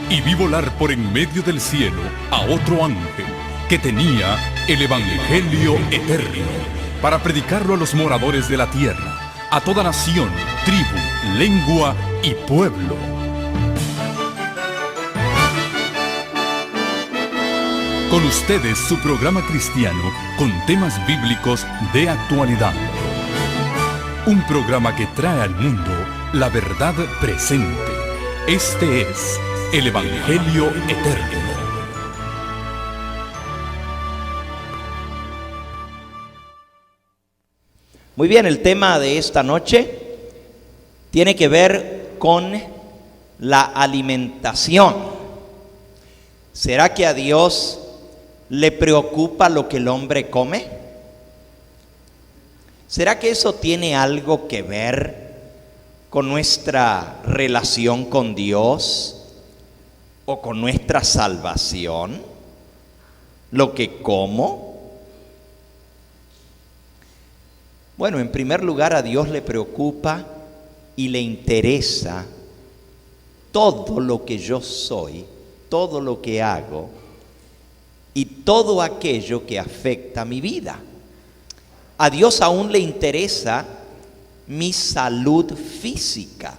y vi volar por en medio del cielo a otro ángel que tenía el Evangelio eterno para predicarlo a los moradores de la tierra, a toda nación, tribu, lengua y pueblo. Con ustedes su programa cristiano con temas bíblicos de actualidad. Un programa que trae al mundo la verdad presente. Este es el Evangelio eterno. Muy bien, el tema de esta noche tiene que ver con la alimentación. ¿Será que a Dios le preocupa lo que el hombre come? ¿Será que eso tiene algo que ver con nuestra relación con Dios o con nuestra salvación? ¿Lo que como? Bueno, en primer lugar, a Dios le preocupa y le interesa todo lo que yo soy, todo lo que hago y todo aquello que afecta a mi vida. A Dios aún le interesa mi salud física.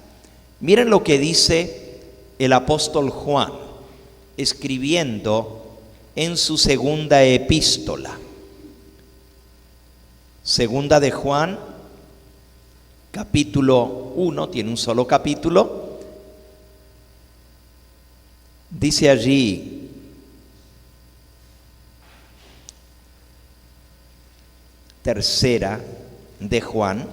Miren lo que dice el apóstol Juan, escribiendo en su segunda epístola. Segunda de Juan, capítulo 1, tiene un solo capítulo. Dice allí: Tercera de Juan,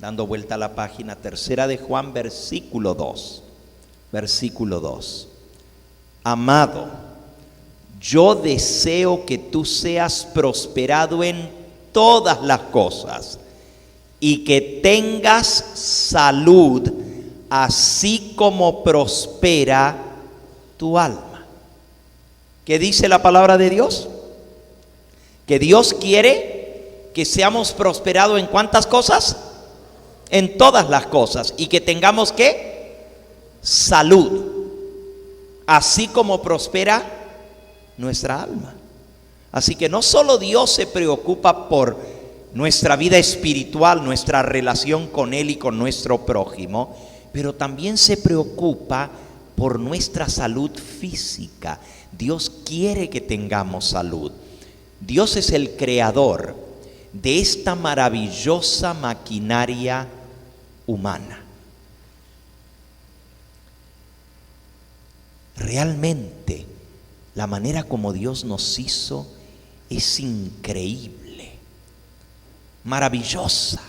dando vuelta a la página, Tercera de Juan, versículo 2. Versículo 2. Amado, yo deseo que tú seas prosperado en todas las cosas y que tengas salud, así como prospera tu alma. ¿Qué dice la palabra de Dios? Que Dios quiere que seamos prosperados en ¿cuántas cosas? En todas las cosas, y que tengamos ¿qué? Salud, así como prospera nuestra alma. Así que no solo Dios se preocupa por nuestra vida espiritual, nuestra relación con Él y con nuestro prójimo, pero también se preocupa por nuestra salud física. Dios quiere que tengamos salud. Dios es el creador de esta maravillosa maquinaria humana. Realmente, la manera como Dios nos hizo es increíble, maravillosa.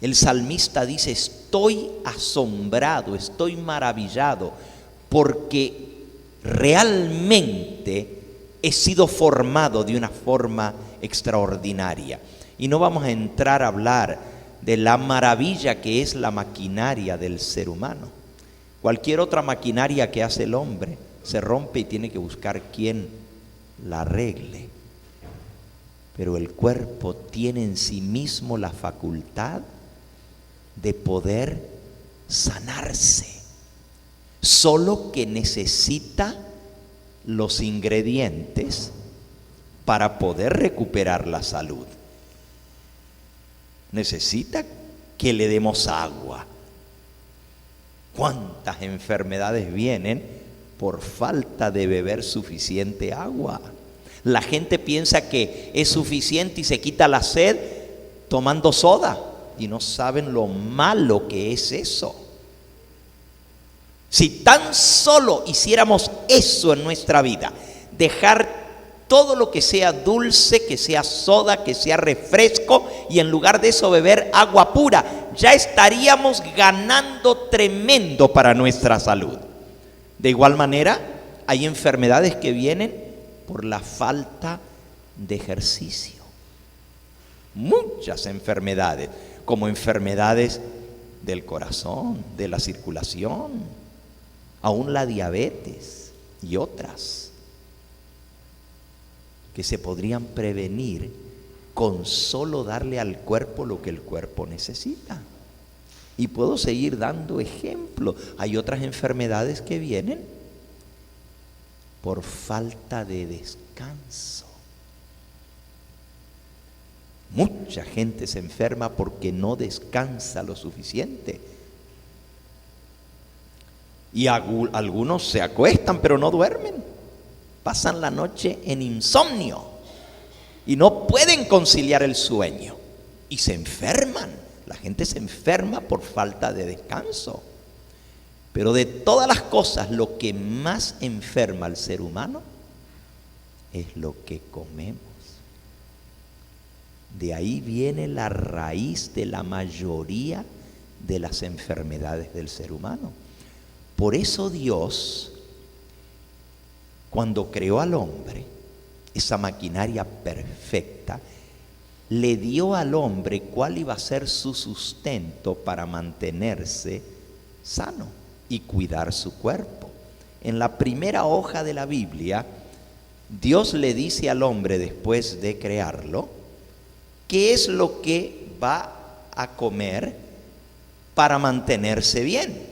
El salmista dice: estoy asombrado, estoy maravillado, porque realmente he sido formado de una forma extraordinaria. Y no vamos a entrar a hablar de la maravilla que es la maquinaria del ser humano. Cualquier otra maquinaria que hace el hombre se rompe y tiene que buscar quien la arregle. Pero el cuerpo tiene en sí mismo la facultad de poder sanarse, solo que necesita los ingredientes para poder recuperar la salud. Necesita que le demos agua. ¿Cuántas enfermedades vienen por falta de beber suficiente agua? La gente piensa que es suficiente y se quita la sed tomando soda, y no saben lo malo que es eso. Si tan solo hiciéramos eso en nuestra vida, dejar todo lo que sea dulce, que sea soda, que sea refresco, y en lugar de eso beber agua pura, ya estaríamos ganando tremendo para nuestra salud. De igual manera, hay enfermedades que vienen por la falta de ejercicio. Muchas enfermedades, como enfermedades del corazón, de la circulación, aún la diabetes y otras, que se podrían prevenir con solo darle al cuerpo lo que el cuerpo necesita. Y puedo seguir dando ejemplos. Hay otras enfermedades que vienen por falta de descanso. Mucha gente se enferma porque no descansa lo suficiente. Y algunos se acuestan pero no duermen. Pasan la noche en insomnio y no pueden conciliar el sueño y se enferman. La gente se enferma por falta de descanso. Pero de todas las cosas, lo que más enferma al ser humano es lo que comemos. De ahí viene la raíz de la mayoría de las enfermedades del ser humano. Por eso Dios, cuando creó al hombre, esa maquinaria perfecta, le dio al hombre cuál iba a ser su sustento para mantenerse sano y cuidar su cuerpo. En la primera hoja de la Biblia, Dios le dice al hombre, después de crearlo, qué es lo que va a comer para mantenerse bien.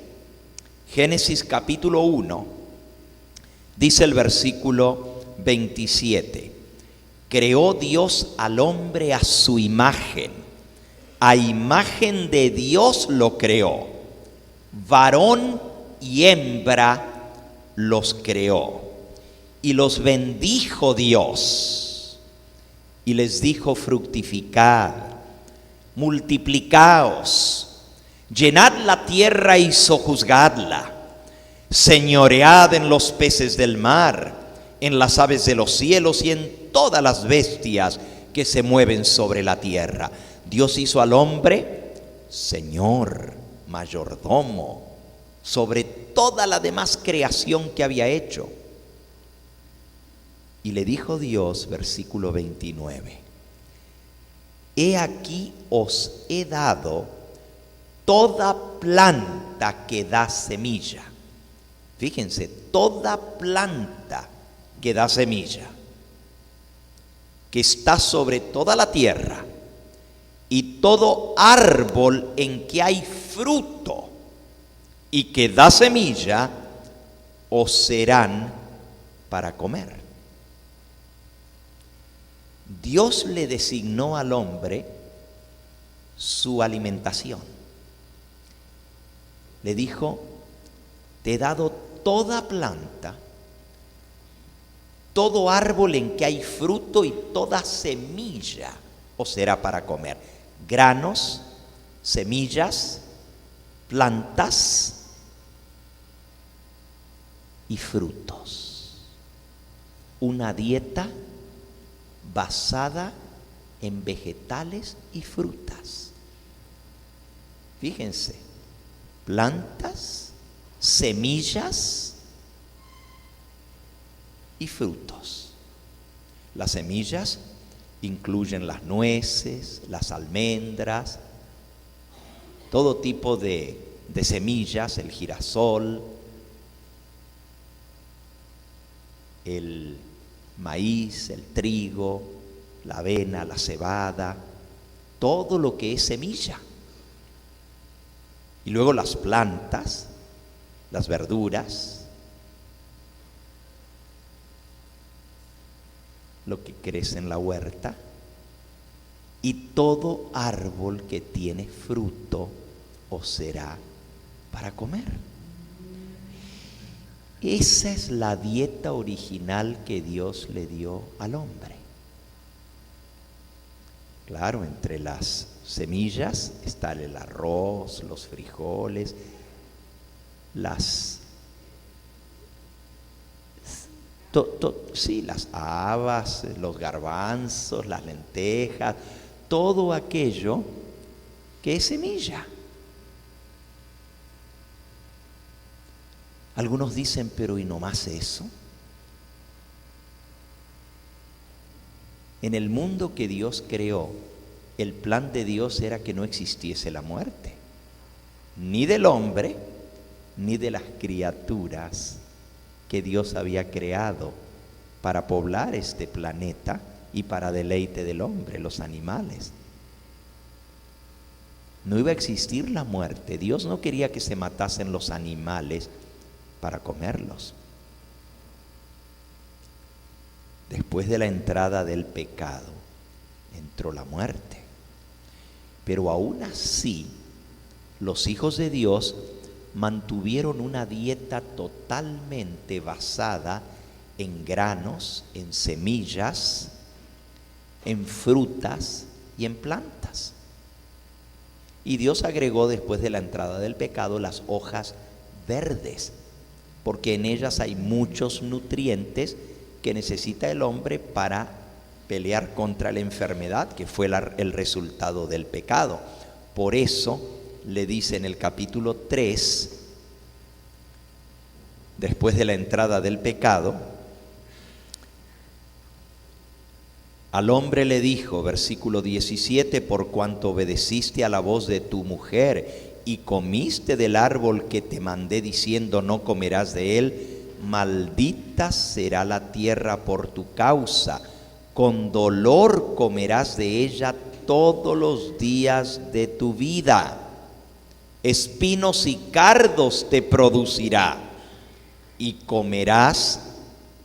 Génesis capítulo 1, dice el versículo 27. Creó Dios al hombre a su imagen. A imagen de Dios lo creó. Varón y hembra los creó. Y los bendijo Dios. Y les dijo: fructificad, multiplicaos, llenad la tierra y sojuzgadla, señoread en los peces del mar, en las aves de los cielos y en todas las bestias que se mueven sobre la tierra. Dios hizo al hombre señor, mayordomo, sobre toda la demás creación que había hecho. Y le dijo Dios, versículo 29, he aquí os he dado toda planta que da semilla. Fíjense, toda planta que da semilla, que está sobre toda la tierra, y todo árbol en que hay fruto y que da semilla, os serán para comer. Dios le designó al hombre su alimentación. Le dijo: te he dado toda planta, todo árbol en que hay fruto y toda semilla os será para comer. Granos, semillas, plantas y frutos. Una dieta basada en vegetales y frutas. Fíjense, plantas, semillas y frutos. Las semillas incluyen las nueces, las almendras, todo tipo de semillas, el girasol, el maíz, el trigo, la avena, la cebada, todo lo que es semilla. Y luego las plantas, las verduras, lo que crece en la huerta, y todo árbol que tiene fruto os será para comer. Esa es la dieta original que Dios le dio al hombre. Claro, entre las semillas está el arroz, los frijoles, las habas, los garbanzos, las lentejas, todo aquello que es semilla. Algunos dicen, pero ¿y no más eso? En el mundo que Dios creó, el plan de Dios era que no existiese la muerte, ni del hombre, ni de las criaturas que Dios había creado para poblar este planeta y para deleite del hombre, los animales. no iba a existir la muerte. Dios no quería que se matasen los animales para comerlos. Después de la entrada del pecado, entró la muerte. Pero aún así, los hijos de Dios mantuvieron una dieta totalmente basada en granos, en semillas, en frutas y en plantas. Y Dios agregó después de la entrada del pecado las hojas verdes, porque en ellas hay muchos nutrientes que necesita el hombre para pelear contra la enfermedad, que fue el resultado del pecado. Por eso le dice en el capítulo 3, después de la entrada del pecado, al hombre le dijo, versículo 17, por cuanto obedeciste a la voz de tu mujer y comiste del árbol que te mandé diciendo no comerás de él, maldita será la tierra por tu causa, con dolor comerás de ella todos los días de tu vida. Espinos y cardos te producirá y comerás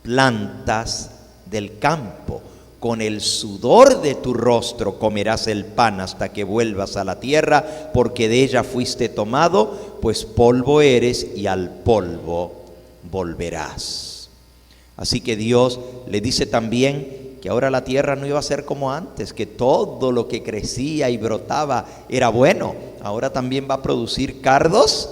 plantas del campo. Con el sudor de tu rostro comerás el pan hasta que vuelvas a la tierra, porque de ella fuiste tomado, pues polvo eres y al polvo volverás. Así que Dios le dice también que ahora la tierra no iba a ser como antes, que todo lo que crecía y brotaba era bueno. Ahora también va a producir cardos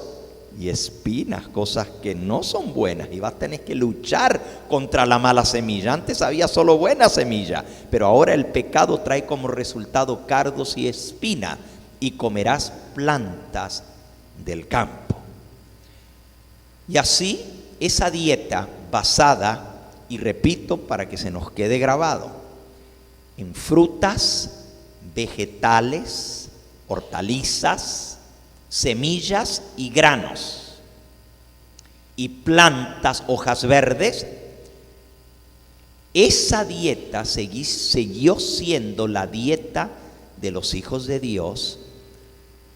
y espinas, cosas que no son buenas, y vas a tener que luchar contra la mala semilla. Antes había solo buena semilla, pero ahora el pecado trae como resultado cardos y espinas, y comerás plantas del campo. Y así, esa dieta basada, y repito para que se nos quede grabado, en frutas, vegetales, hortalizas, semillas y granos, y plantas, hojas verdes, esa dieta siguió siendo la dieta de los hijos de Dios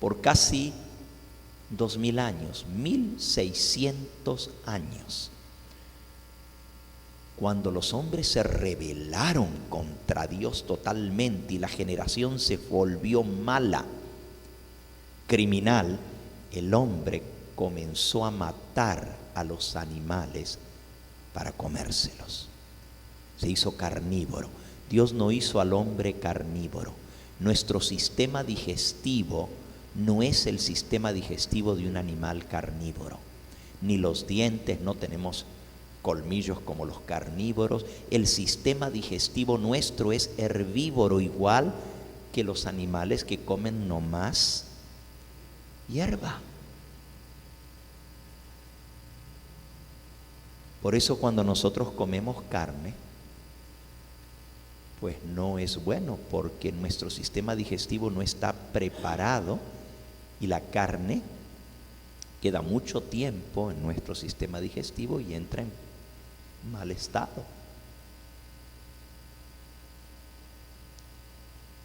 por casi 2000 años, 1600 años. Cuando los hombres se rebelaron contra Dios totalmente y la generación se volvió mala, criminal, el hombre comenzó a matar a los animales para comérselos. Se hizo carnívoro. Dios no hizo al hombre carnívoro. Nuestro sistema digestivo no es el sistema digestivo de un animal carnívoro. Ni los dientes, no tenemos colmillos como los carnívoros. El sistema digestivo nuestro es herbívoro, igual que los animales que comen nomás hierba. Por eso cuando nosotros comemos carne, pues no es bueno, porque nuestro sistema digestivo no está preparado y la carne queda mucho tiempo en nuestro sistema digestivo y entra en mal estado.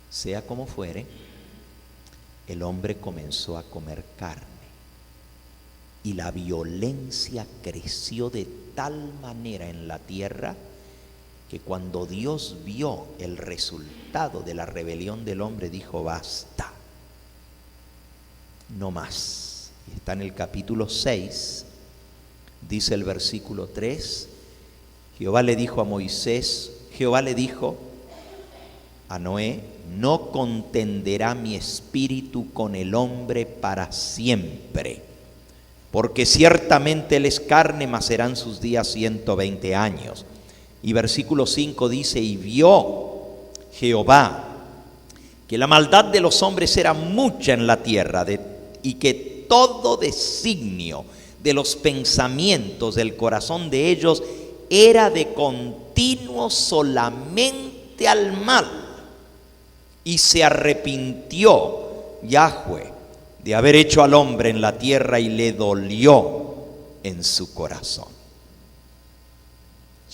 Sea como fuere, el hombre comenzó a comer carne y la violencia creció de tal manera en la tierra que cuando Dios vio el resultado de la rebelión del hombre, dijo: basta, no más. Y está en el capítulo 6, dice el versículo 3, Jehová le dijo a Noé: no contenderá mi espíritu con el hombre para siempre, porque ciertamente él es carne, mas serán sus días 120 años. Y versículo 5 dice: y vio Jehová que la maldad de los hombres era mucha en la tierra, y que todo designio de los pensamientos del corazón de ellos era de continuo solamente al mal. Y se arrepintió Yahweh de haber hecho al hombre en la tierra, y le dolió en su corazón.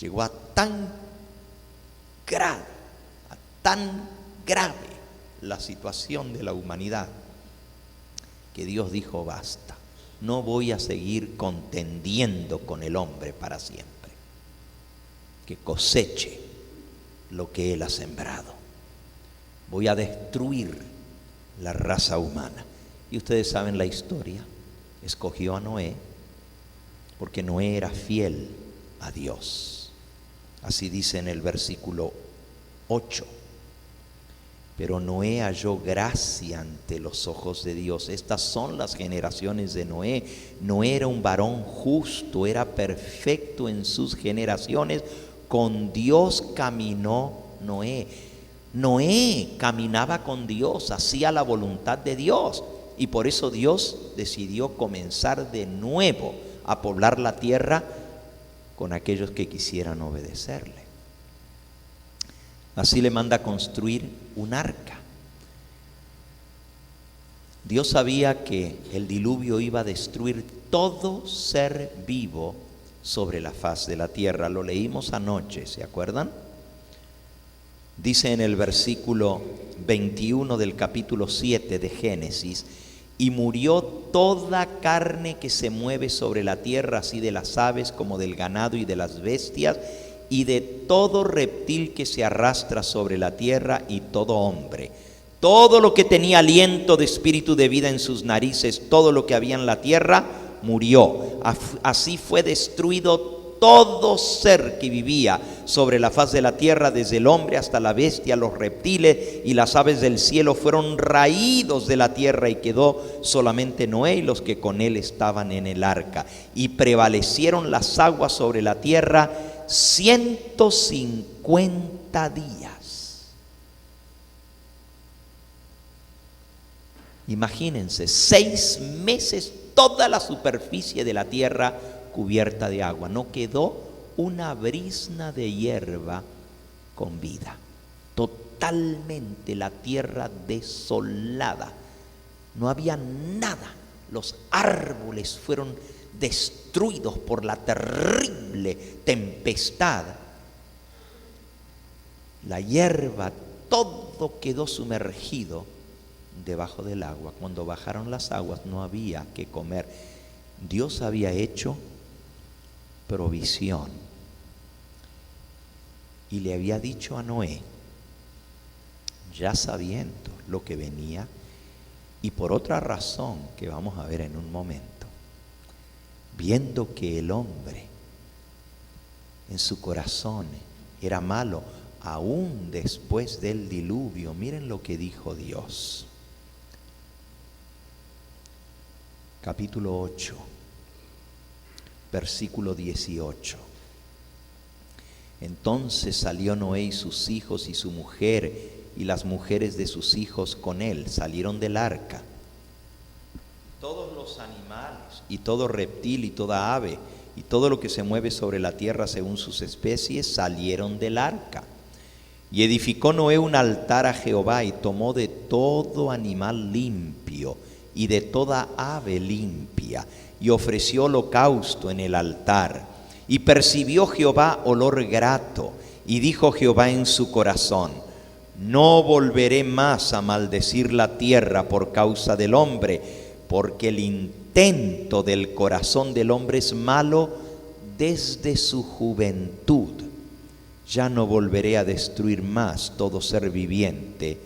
Llegó a tan grave la situación de la humanidad, que Dios dijo: basta, no voy a seguir contendiendo con el hombre para siempre, que coseche lo que él ha sembrado. Voy a destruir la raza humana. Y ustedes saben la historia. Escogió a Noé porque Noé era fiel a Dios. Así dice en el versículo 8. Pero Noé halló gracia ante los ojos de Dios. Estas son las generaciones de Noé. Noé era un varón justo, era perfecto en sus generaciones. Con Dios caminó Noé. Noé caminaba con Dios, hacía la voluntad de Dios. Y por eso Dios decidió comenzar de nuevo a poblar la tierra con aquellos que quisieran obedecerle. Así le manda a construir un arca. Dios sabía que el diluvio iba a destruir todo ser vivo sobre la faz de la tierra. Lo leímos anoche, ¿se acuerdan? Dice en el versículo 21 del capítulo 7 de Génesis: y murió toda carne que se mueve sobre la tierra, así de las aves como del ganado y de las bestias, y de todo reptil que se arrastra sobre la tierra, y todo hombre. Todo lo que tenía aliento de espíritu de vida en sus narices, todo lo que había en la tierra, murió. Así fue destruido todo ser que vivía sobre la faz de la tierra, desde el hombre hasta la bestia, los reptiles y las aves del cielo fueron raídos de la tierra, y quedó solamente Noé y los que con él estaban en el arca. Y prevalecieron las aguas sobre la tierra 150 días. Imagínense, 6 meses toda la superficie de la tierra cubierta de agua. No quedó una brizna de hierba con vida. Totalmente la tierra desolada. No había nada. Los árboles fueron destruidos por la terrible tempestad. La hierba, todo quedó sumergido debajo del agua. Cuando bajaron las aguas no había que comer. Dios había hecho provisión y le había dicho a Noé, ya sabiendo lo que venía, y por otra razón que vamos a ver en un momento, viendo que el hombre en su corazón era malo aún después del diluvio. Miren lo que dijo Dios. Capítulo 8, versículo 18. Entonces salió Noé y sus hijos y su mujer y las mujeres de sus hijos con él, salieron del arca. Todos los animales y todo reptil y toda ave y todo lo que se mueve sobre la tierra según sus especies salieron del arca. Y edificó Noé un altar a Jehová, y tomó de todo animal limpio y de toda ave limpia, y ofreció holocausto en el altar. Y percibió Jehová olor grato, y dijo Jehová en su corazón: no volveré más a maldecir la tierra por causa del hombre, porque el intento del corazón del hombre es malo desde su juventud. Ya no volveré a destruir más todo ser viviente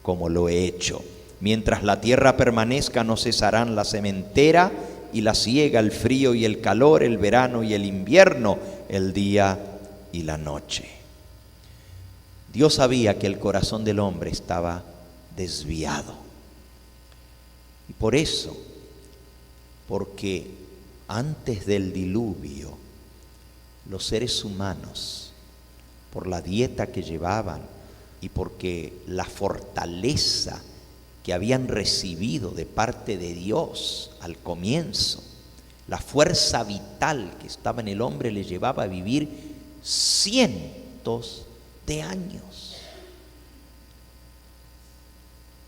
como lo he hecho. Mientras la tierra permanezca, no cesarán la sementera y la siega, el frío y el calor, el verano y el invierno, el día y la noche. Dios sabía que el corazón del hombre estaba desviado. Y por eso, porque antes del diluvio, los seres humanos, por la dieta que llevaban y porque la fortaleza que habían recibido de parte de Dios al comienzo, la fuerza vital que estaba en el hombre les llevaba a vivir cientos de años.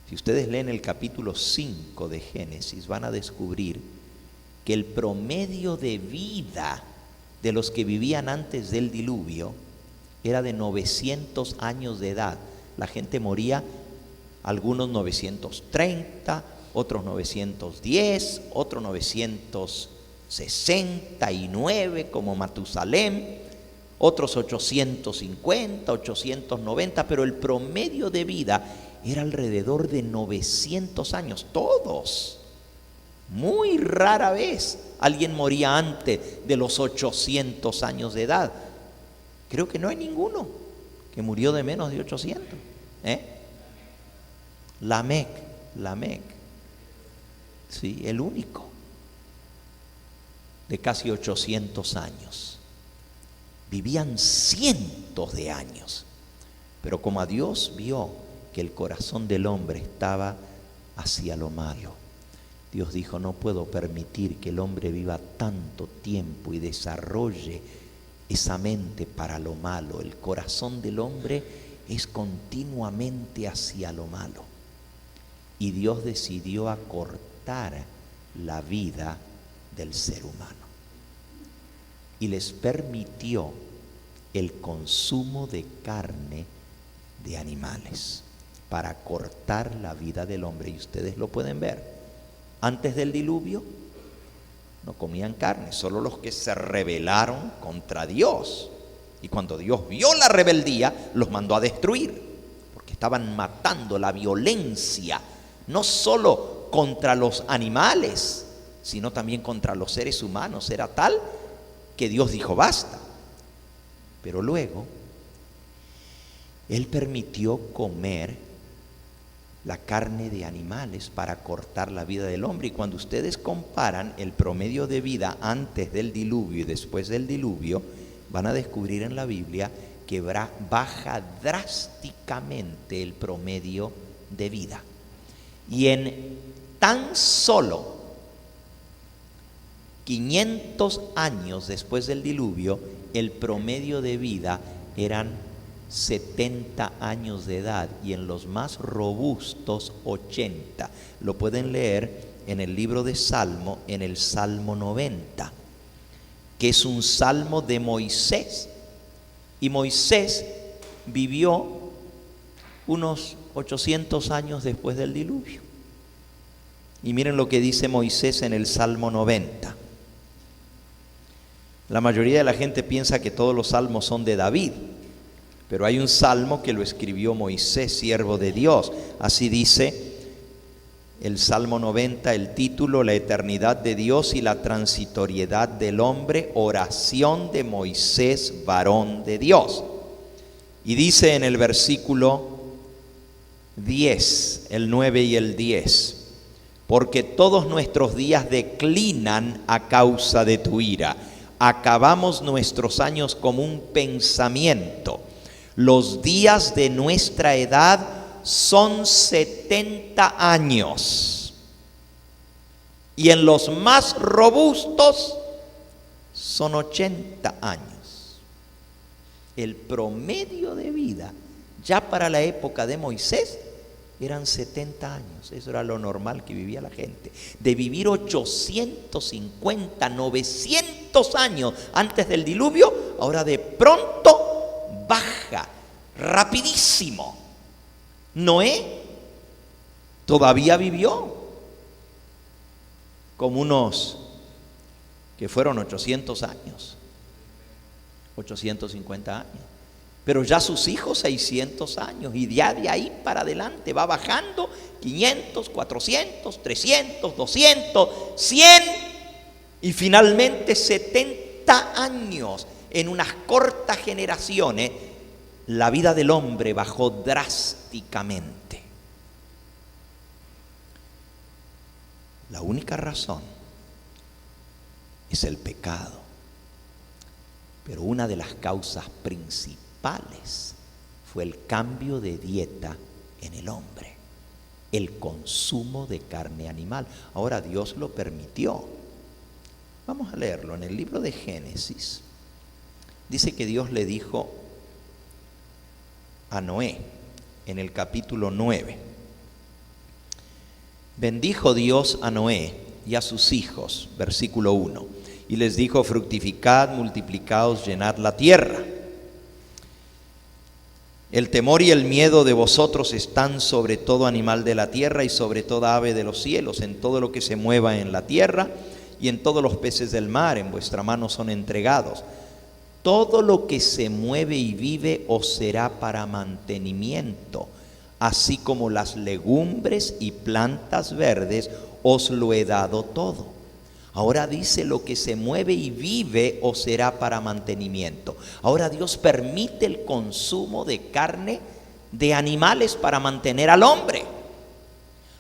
Si ustedes leen el capítulo 5 de Génesis, van a descubrir que el promedio de vida de los que vivían antes del diluvio era de 900 años de edad. La gente moría, algunos 930, otros 910, otros 969 como Matusalén, otros 850, 890, pero el promedio de vida era alrededor de 900 años, todos. Muy rara vez alguien moría antes de los 800 años de edad. Creo que no hay ninguno que murió de menos de 800. Lamec, sí, el único, de casi 800 años. Vivían cientos de años, pero como a Dios vio que el corazón del hombre estaba hacia lo malo, Dios dijo: no puedo permitir que el hombre viva tanto tiempo y desarrolle esa mente para lo malo. El corazón del hombre es continuamente hacia lo malo. Y Dios decidió acortar la vida del ser humano. Y les permitió el consumo de carne de animales para cortar la vida del hombre. Y ustedes lo pueden ver. Antes del diluvio no comían carne, solo los que se rebelaron contra Dios. Y cuando Dios vio la rebeldía, los mandó a destruir, porque estaban matando. La violencia, no solo contra los animales, sino también contra los seres humanos, era tal que Dios dijo: basta. Pero luego Él permitió comer la carne de animales para cortar la vida del hombre. Y cuando ustedes comparan el promedio de vida antes del diluvio y después del diluvio, van a descubrir en la Biblia que baja drásticamente el promedio de vida. Y en tan solo 500 años después del diluvio, el promedio de vida eran 70 años de edad, y en los más robustos 80. Lo pueden leer en el libro de Salmo, en el Salmo 90, que es un salmo de Moisés. Y Moisés vivió unos 800 años después del diluvio. Y miren lo que dice Moisés en el Salmo 90. La mayoría de la gente piensa que todos los salmos son de David, pero hay un salmo que lo escribió Moisés, siervo de Dios. Así dice el Salmo 90, el título: La eternidad de Dios y la transitoriedad del hombre, oración de Moisés, varón de Dios. Y dice en el versículo 10, el 9 y el 10: porque todos nuestros días declinan a causa de tu ira. Acabamos nuestros años como un pensamiento. Los días de nuestra edad son 70 años. Y en los más robustos son 80 años. El promedio de vida ya para la época de Moisés eran 70 años. Eso era lo normal que vivía la gente. De vivir 850, 900 años antes del diluvio, ahora de pronto baja rapidísimo. Noé todavía vivió como unos que fueron 800 años, 850 años. Pero ya sus hijos 600 años, y ya de ahí para adelante va bajando 500, 400, 300, 200, 100 y finalmente 70 años. En unas cortas generaciones la vida del hombre bajó drásticamente. La única razón es el pecado, pero una de las causas principales fue el cambio de dieta en el hombre, el consumo de carne animal. Ahora Dios lo permitió. Vamos a leerlo en el libro de Génesis. Dice que Dios le dijo a Noé en el capítulo 9: bendijo Dios a Noé y a sus hijos, versículo 1, y les dijo: fructificad, multiplicaos, llenad la tierra. El temor y el miedo de vosotros están sobre todo animal de la tierra y sobre toda ave de los cielos, en todo lo que se mueva en la tierra y en todos los peces del mar, en vuestra mano son entregados. Todo lo que se mueve y vive os será para mantenimiento, así como las legumbres y plantas verdes os lo he dado todo. Ahora dice, lo que se mueve y vive os será para mantenimiento. Ahora Dios permite el consumo de carne de animales para mantener al hombre,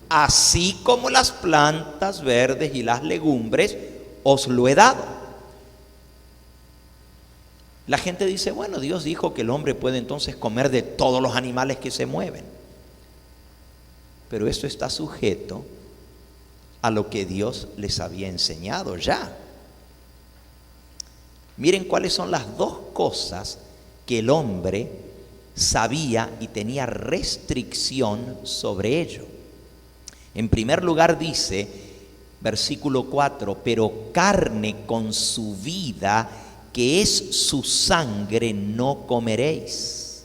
así como las plantas verdes y las legumbres os lo he dado. La gente dice, bueno, Dios dijo que el hombre puede entonces comer de todos los animales que se mueven. Pero esto está sujeto a lo que Dios les había enseñado ya. Miren cuáles son las dos cosas que el hombre sabía y tenía restricción sobre ello. En primer lugar dice, versículo 4, pero carne con su vida, que es su sangre, no comeréis,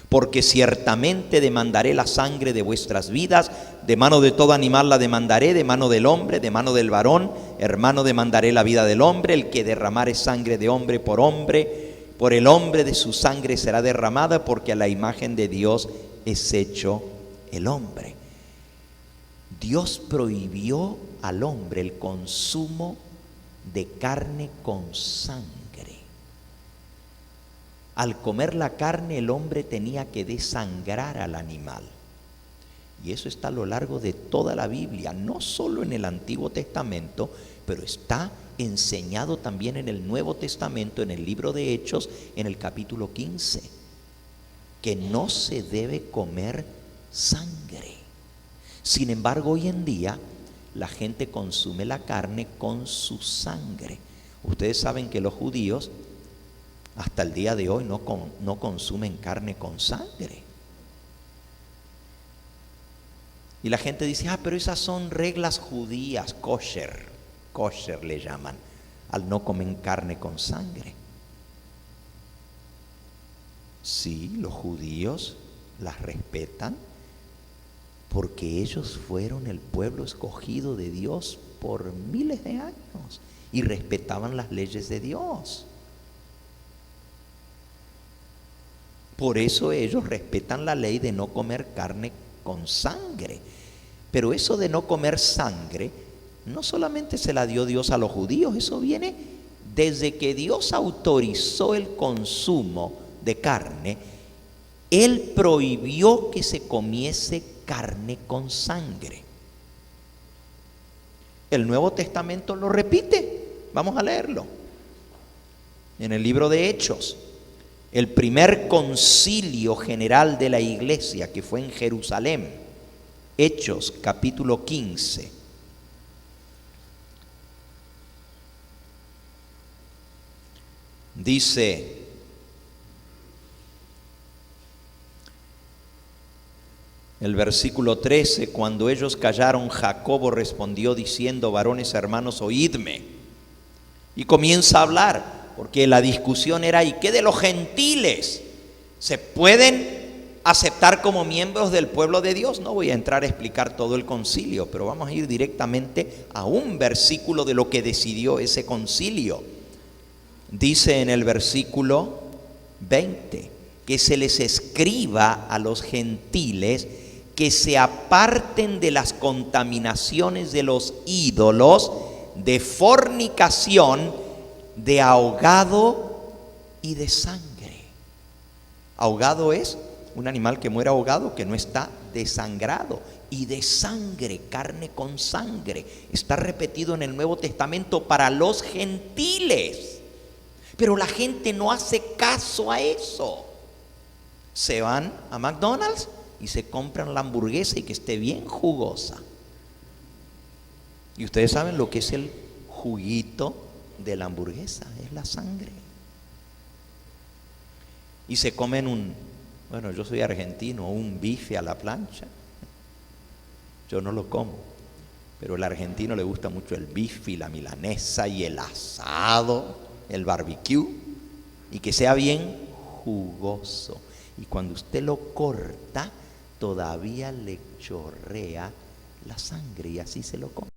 porque ciertamente demandaré la sangre de vuestras vidas, de mano de todo animal la demandaré, de mano del hombre, de mano del varón, hermano demandaré la vida del hombre. El que derramare sangre de hombre, por el hombre de su sangre será derramada, porque a la imagen de Dios es hecho el hombre. Dios prohibió al hombre el consumo de carne con sangre. Al comer la carne, el hombre tenía que desangrar al animal. Y eso está a lo largo de toda la Biblia, no solo en el Antiguo Testamento, pero está enseñado también en el Nuevo Testamento, en el libro de Hechos, en el capítulo 15, que no se debe comer sangre. Sin embargo, hoy en día la gente consume la carne con su sangre. Ustedes saben que los judíos hasta el día de hoy no consumen carne con sangre. Y la gente dice, pero esas son reglas judías, kosher le llaman, al no comer carne con sangre. Sí, los judíos las respetan, porque ellos fueron el pueblo escogido de Dios por miles de años y respetaban las leyes de Dios. Por eso ellos respetan la ley de no comer carne con sangre. Pero eso de no comer sangre no solamente se la dio Dios a los judíos, eso viene desde que Dios autorizó el consumo de carne. Él prohibió que se comiese carne con sangre. El Nuevo Testamento lo repite. Vamos a leerlo. En el libro de Hechos, el primer concilio general de la iglesia, que fue en Jerusalén. Hechos capítulo 15. Dice: el versículo 13, cuando ellos callaron, Jacobo respondió diciendo: varones hermanos, oídme. Y comienza a hablar, porque la discusión era: ¿y qué de los gentiles? ¿Se pueden aceptar como miembros del pueblo de Dios? No voy a entrar a explicar todo el concilio, pero vamos a ir directamente a un versículo de lo que decidió ese concilio. Dice en el versículo 20 que se les escriba a los gentiles que se aparten de las contaminaciones de los ídolos, de fornicación, de ahogado y de sangre. Ahogado es un animal que muere ahogado, que no está desangrado. Y de sangre, carne con sangre. Está repetido en el Nuevo Testamento para los gentiles. Pero la gente no hace caso a eso. Se van a McDonald's y se compran la hamburguesa y que esté bien jugosa. Y ustedes saben lo que es el juguito de la hamburguesa, es la sangre. Y se comen yo soy argentino, un bife a la plancha. Yo no lo como, pero al argentino le gusta mucho el bife y la milanesa y el asado, el barbecue, y que sea bien jugoso. Y cuando usted lo corta, todavía le chorrea la sangre y así se lo comen.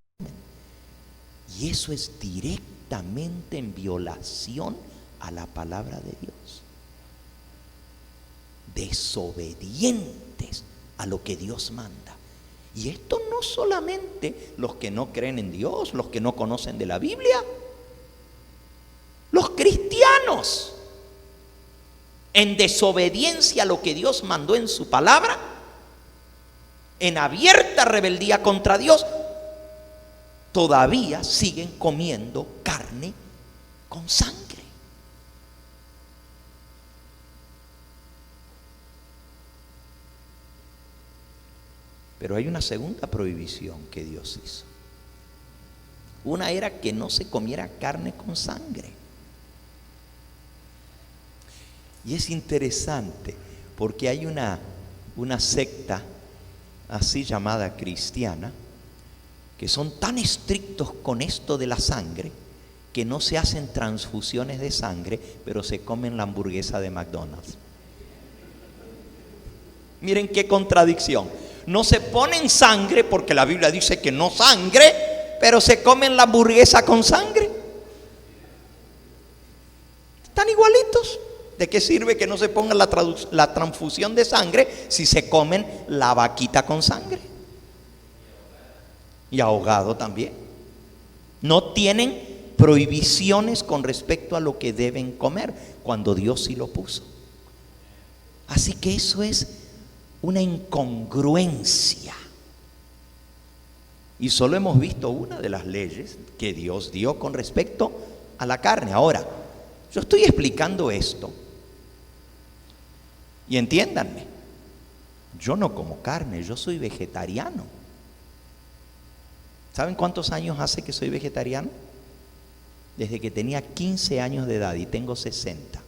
Y eso es directamente en violación a la palabra de Dios. Desobedientes a lo que Dios manda. Y esto no solamente los que no creen en Dios, los que no conocen de la Biblia, los cristianos, en desobediencia a lo que Dios mandó en su palabra, en abierta rebeldía contra Dios, todavía siguen comiendo carne con sangre. Pero hay una segunda prohibición que Dios hizo. Una era que no se comiera carne con sangre. Y es interesante porque hay una secta así llamada cristiana que son tan estrictos con esto de la sangre que no se hacen transfusiones de sangre, pero se comen la hamburguesa de McDonald's. Miren qué contradicción. No se ponen sangre porque la Biblia dice que no sangre, pero se comen la hamburguesa con sangre. Están igualitos. ¿De qué sirve que no se ponga la transfusión de sangre si se comen la vaquita con sangre? Y ahogado también. No tienen prohibiciones con respecto a lo que deben comer, cuando Dios sí lo puso. Así que eso es una incongruencia. Y solo hemos visto una de las leyes que Dios dio con respecto a la carne. Ahora, yo estoy explicando esto. Y entiéndanme, yo no como carne, yo soy vegetariano. ¿Saben cuántos años hace que soy vegetariano? Desde que tenía 15 años de edad y tengo 60.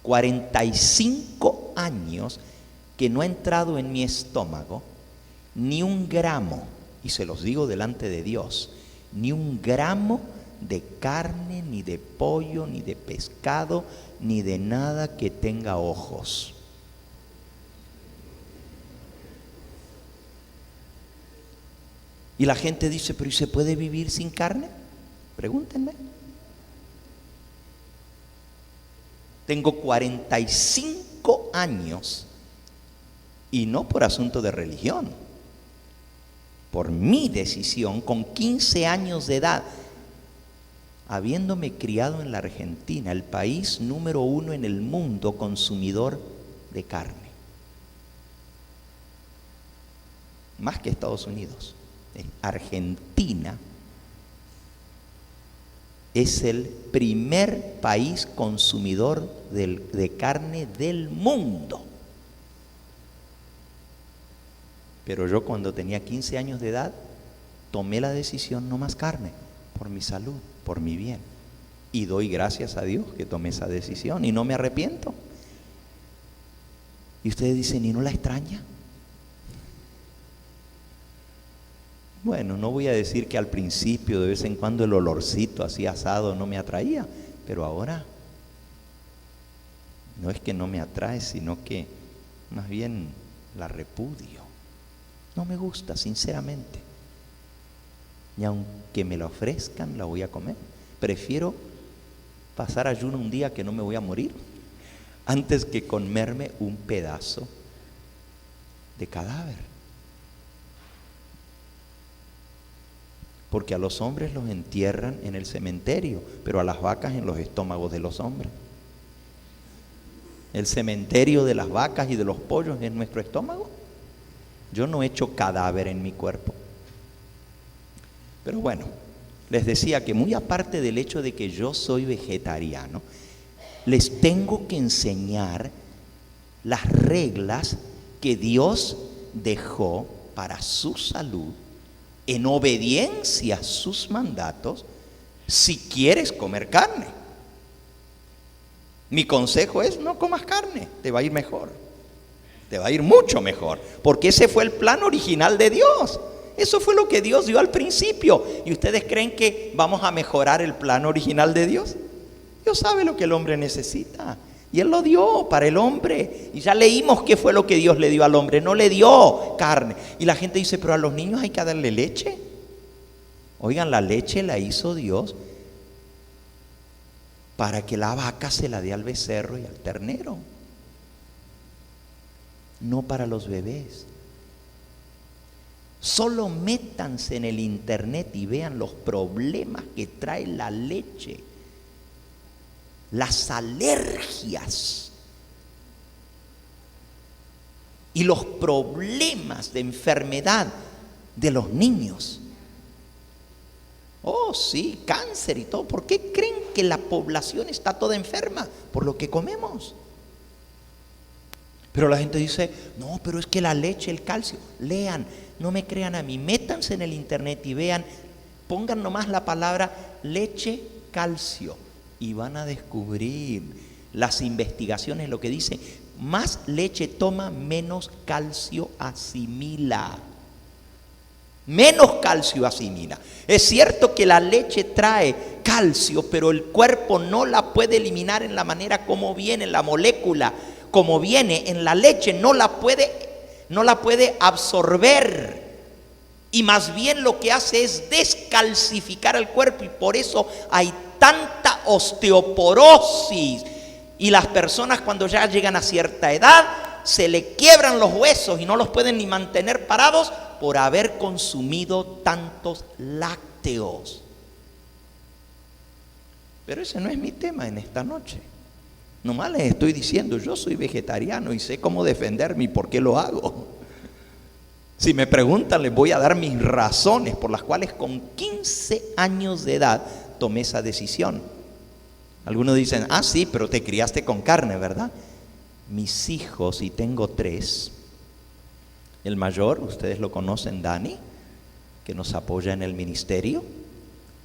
45 años que no ha entrado en mi estómago ni un gramo, y se los digo delante de Dios, ni un gramo de carne, ni de pollo, ni de pescado, ni de nada que tenga ojos. Y la gente dice, pero ¿y se puede vivir sin carne? Pregúntenme. Tengo 45 años y no por asunto de religión, por mi decisión, con 15 años de edad, habiéndome criado en la Argentina, el país número 1 en el mundo consumidor de carne, más que Estados Unidos. Argentina es el primer país consumidor de carne del mundo. Pero yo, cuando tenía 15 años de edad, tomé la decisión: no más carne, por mi salud, por mi bien. Y doy gracias a Dios que tomé esa decisión y no me arrepiento. Y ustedes dicen, ¿y no la extraña? Bueno, no voy a decir que al principio de vez en cuando el olorcito así asado no me atraía, pero ahora no es que no me atrae, sino que más bien la repudio. No me gusta, sinceramente. Y aunque me la ofrezcan, la voy a comer. Prefiero pasar ayuno un día que no me voy a morir, antes que comerme un pedazo de cadáver. Porque a los hombres los entierran en el cementerio, pero a las vacas en los estómagos de los hombres. El cementerio de las vacas y de los pollos es nuestro estómago. Yo no he hecho cadáver en mi cuerpo. Pero bueno, les decía que muy aparte del hecho de que yo soy vegetariano, les tengo que enseñar las reglas que Dios dejó para su salud, en obediencia a sus mandatos, si quieres comer carne. Mi consejo es: no comas carne, te va a ir mejor, te va a ir mucho mejor, porque ese fue el plan original de Dios. Eso fue lo que Dios dio al principio. ¿Y ustedes creen que vamos a mejorar el plan original de Dios? Dios sabe lo que el hombre necesita. Y Él lo dio para el hombre. Y ya leímos qué fue lo que Dios le dio al hombre. No le dio carne. Y la gente dice, pero a los niños hay que darle leche. Oigan, la leche la hizo Dios para que la vaca se la dé al becerro y al ternero. No para los bebés. Solo métanse en el internet y vean los problemas que trae la leche. Las alergias y los problemas de enfermedad de los niños. Oh, sí, cáncer y todo. ¿Por qué creen que la población está toda enferma? Por lo que comemos. Pero la gente dice, no, pero es que la leche, el calcio. Lean, no me crean a mí, métanse en el internet y vean, pongan nomás la palabra leche, calcio. Y van a descubrir las investigaciones, lo que dicen, más leche toma, menos calcio asimila. Menos calcio asimila. Es cierto que la leche trae calcio, pero el cuerpo no la puede eliminar en la manera como viene, la molécula como viene en la leche, no la puede absorber. Y más bien lo que hace es descalcificar el cuerpo, y por eso hay tanta osteoporosis. Y las personas cuando ya llegan a cierta edad se le quiebran los huesos y no los pueden ni mantener parados por haber consumido tantos lácteos. Pero ese no es mi tema en esta noche. Nomás les estoy diciendo, yo soy vegetariano y sé cómo defenderme y por qué lo hago. Si me preguntan, les voy a dar mis razones por las cuales con 15 años de edad tomé esa decisión. Algunos dicen, ah, sí, pero te criaste con carne, ¿verdad? Mis hijos, y tengo 3. El mayor, ustedes lo conocen, Dani, que nos apoya en el ministerio,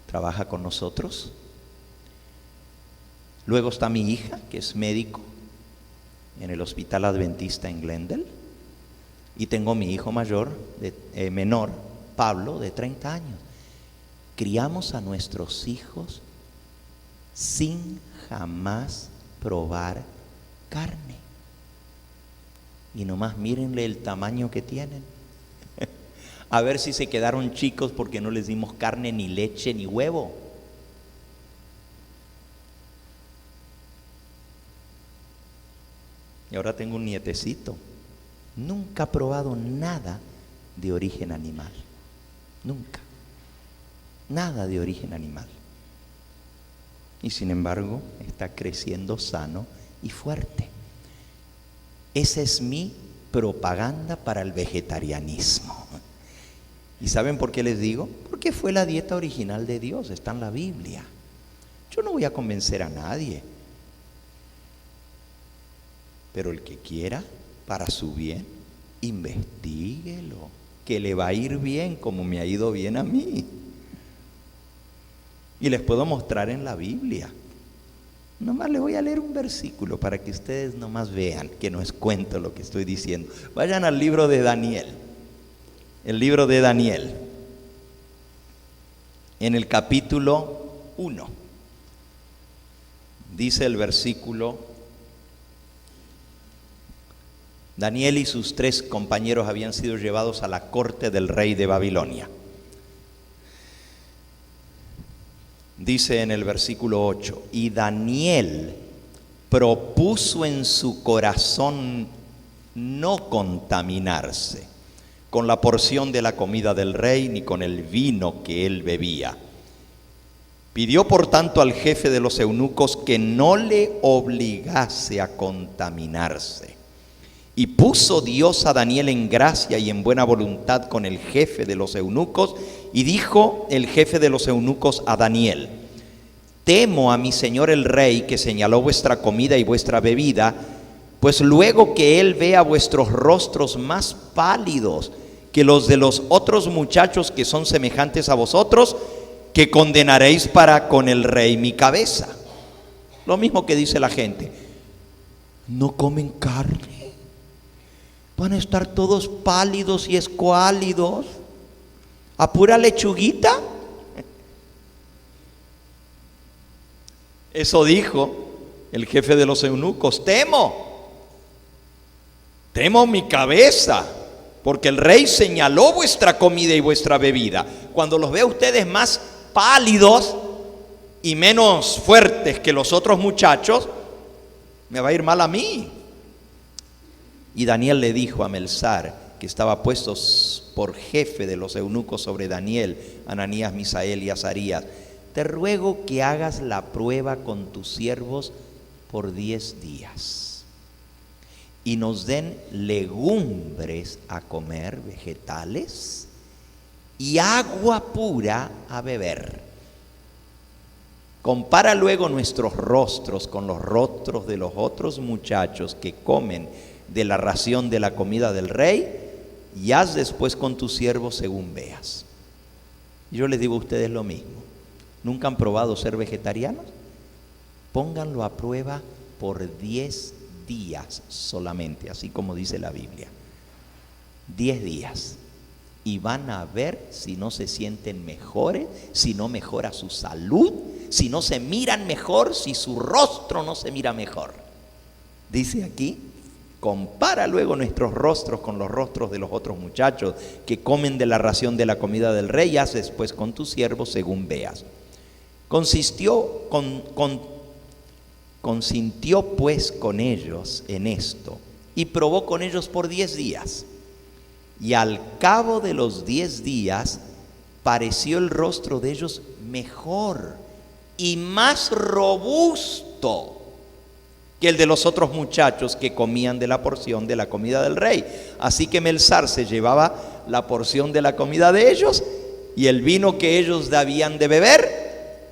trabaja con nosotros. Luego está mi hija, que es médico en el Hospital Adventista en Glendale. Y tengo mi hijo mayor, menor, Pablo, de 30 años. Criamos a nuestros hijos sin jamás probar carne. Y nomás mírenle el tamaño que tienen. A ver si se quedaron chicos porque no les dimos carne, ni leche, ni huevo. Y ahora tengo un nietecito. Nunca ha probado nada de origen animal. Nunca. Nada de origen animal. Y sin embargo, está creciendo sano y fuerte. Esa es mi propaganda para el vegetarianismo. ¿Y saben por qué les digo? Porque fue la dieta original de Dios, está en la Biblia. Yo no voy a convencer a nadie. Pero el que quiera, para su bien, investíguelo, que le va a ir bien como me ha ido bien a mí. Y les puedo mostrar en la Biblia. Nomás les voy a leer un versículo para que ustedes nomás vean que no es cuento lo que estoy diciendo. Vayan al libro de Daniel. El libro de Daniel. En el capítulo 1. Dice el versículo: Daniel y sus 3 compañeros habían sido llevados a la corte del rey de Babilonia. Dice en el versículo 8: y Daniel propuso en su corazón no contaminarse con la porción de la comida del rey ni con el vino que él bebía. Pidió por tanto al jefe de los eunucos que no le obligase a contaminarse. Y puso Dios a Daniel en gracia y en buena voluntad con el jefe de los eunucos. Y dijo el jefe de los eunucos a Daniel: temo a mi señor el rey, que señaló vuestra comida y vuestra bebida, pues luego que él vea vuestros rostros más pálidos que los de los otros muchachos que son semejantes a vosotros, que condenaréis para con el rey mi cabeza. Lo mismo que dice la gente: no comen carne, van a estar todos pálidos y escuálidos, a pura lechuguita. Eso dijo el jefe de los eunucos: temo mi cabeza, porque el rey señaló vuestra comida y vuestra bebida. Cuando los vea ustedes más pálidos y menos fuertes que los otros muchachos, me va a ir mal a mí. Y Daniel le dijo a Melzar, que estaba puesto por jefe de los eunucos sobre Daniel, Ananías, Misael y Azarías: te ruego que hagas la prueba con tus siervos por 10 días y nos den legumbres a comer, vegetales, y agua pura a beber. Compara luego nuestros rostros con los rostros de los otros muchachos que comen de la ración de la comida del rey, y haz después con tus siervos según veas. Y yo les digo a ustedes lo mismo: ¿nunca han probado ser vegetarianos? Pónganlo a prueba por 10 días solamente, así como dice la Biblia. 10 días. Y van a ver si no se sienten mejores, si no mejora su salud, si no se miran mejor, si su rostro no se mira mejor. Dice aquí: compara luego nuestros rostros con los rostros de los otros muchachos que comen de la ración de la comida del rey, y haz después con tus siervos según veas. Consintió pues con ellos en esto, y probó con ellos por 10 días. Y al cabo de los 10 días pareció el rostro de ellos mejor y más robusto que el de los otros muchachos que comían de la porción de la comida del rey. Así que Melzar se llevaba la porción de la comida de ellos y el vino que ellos debían de beber,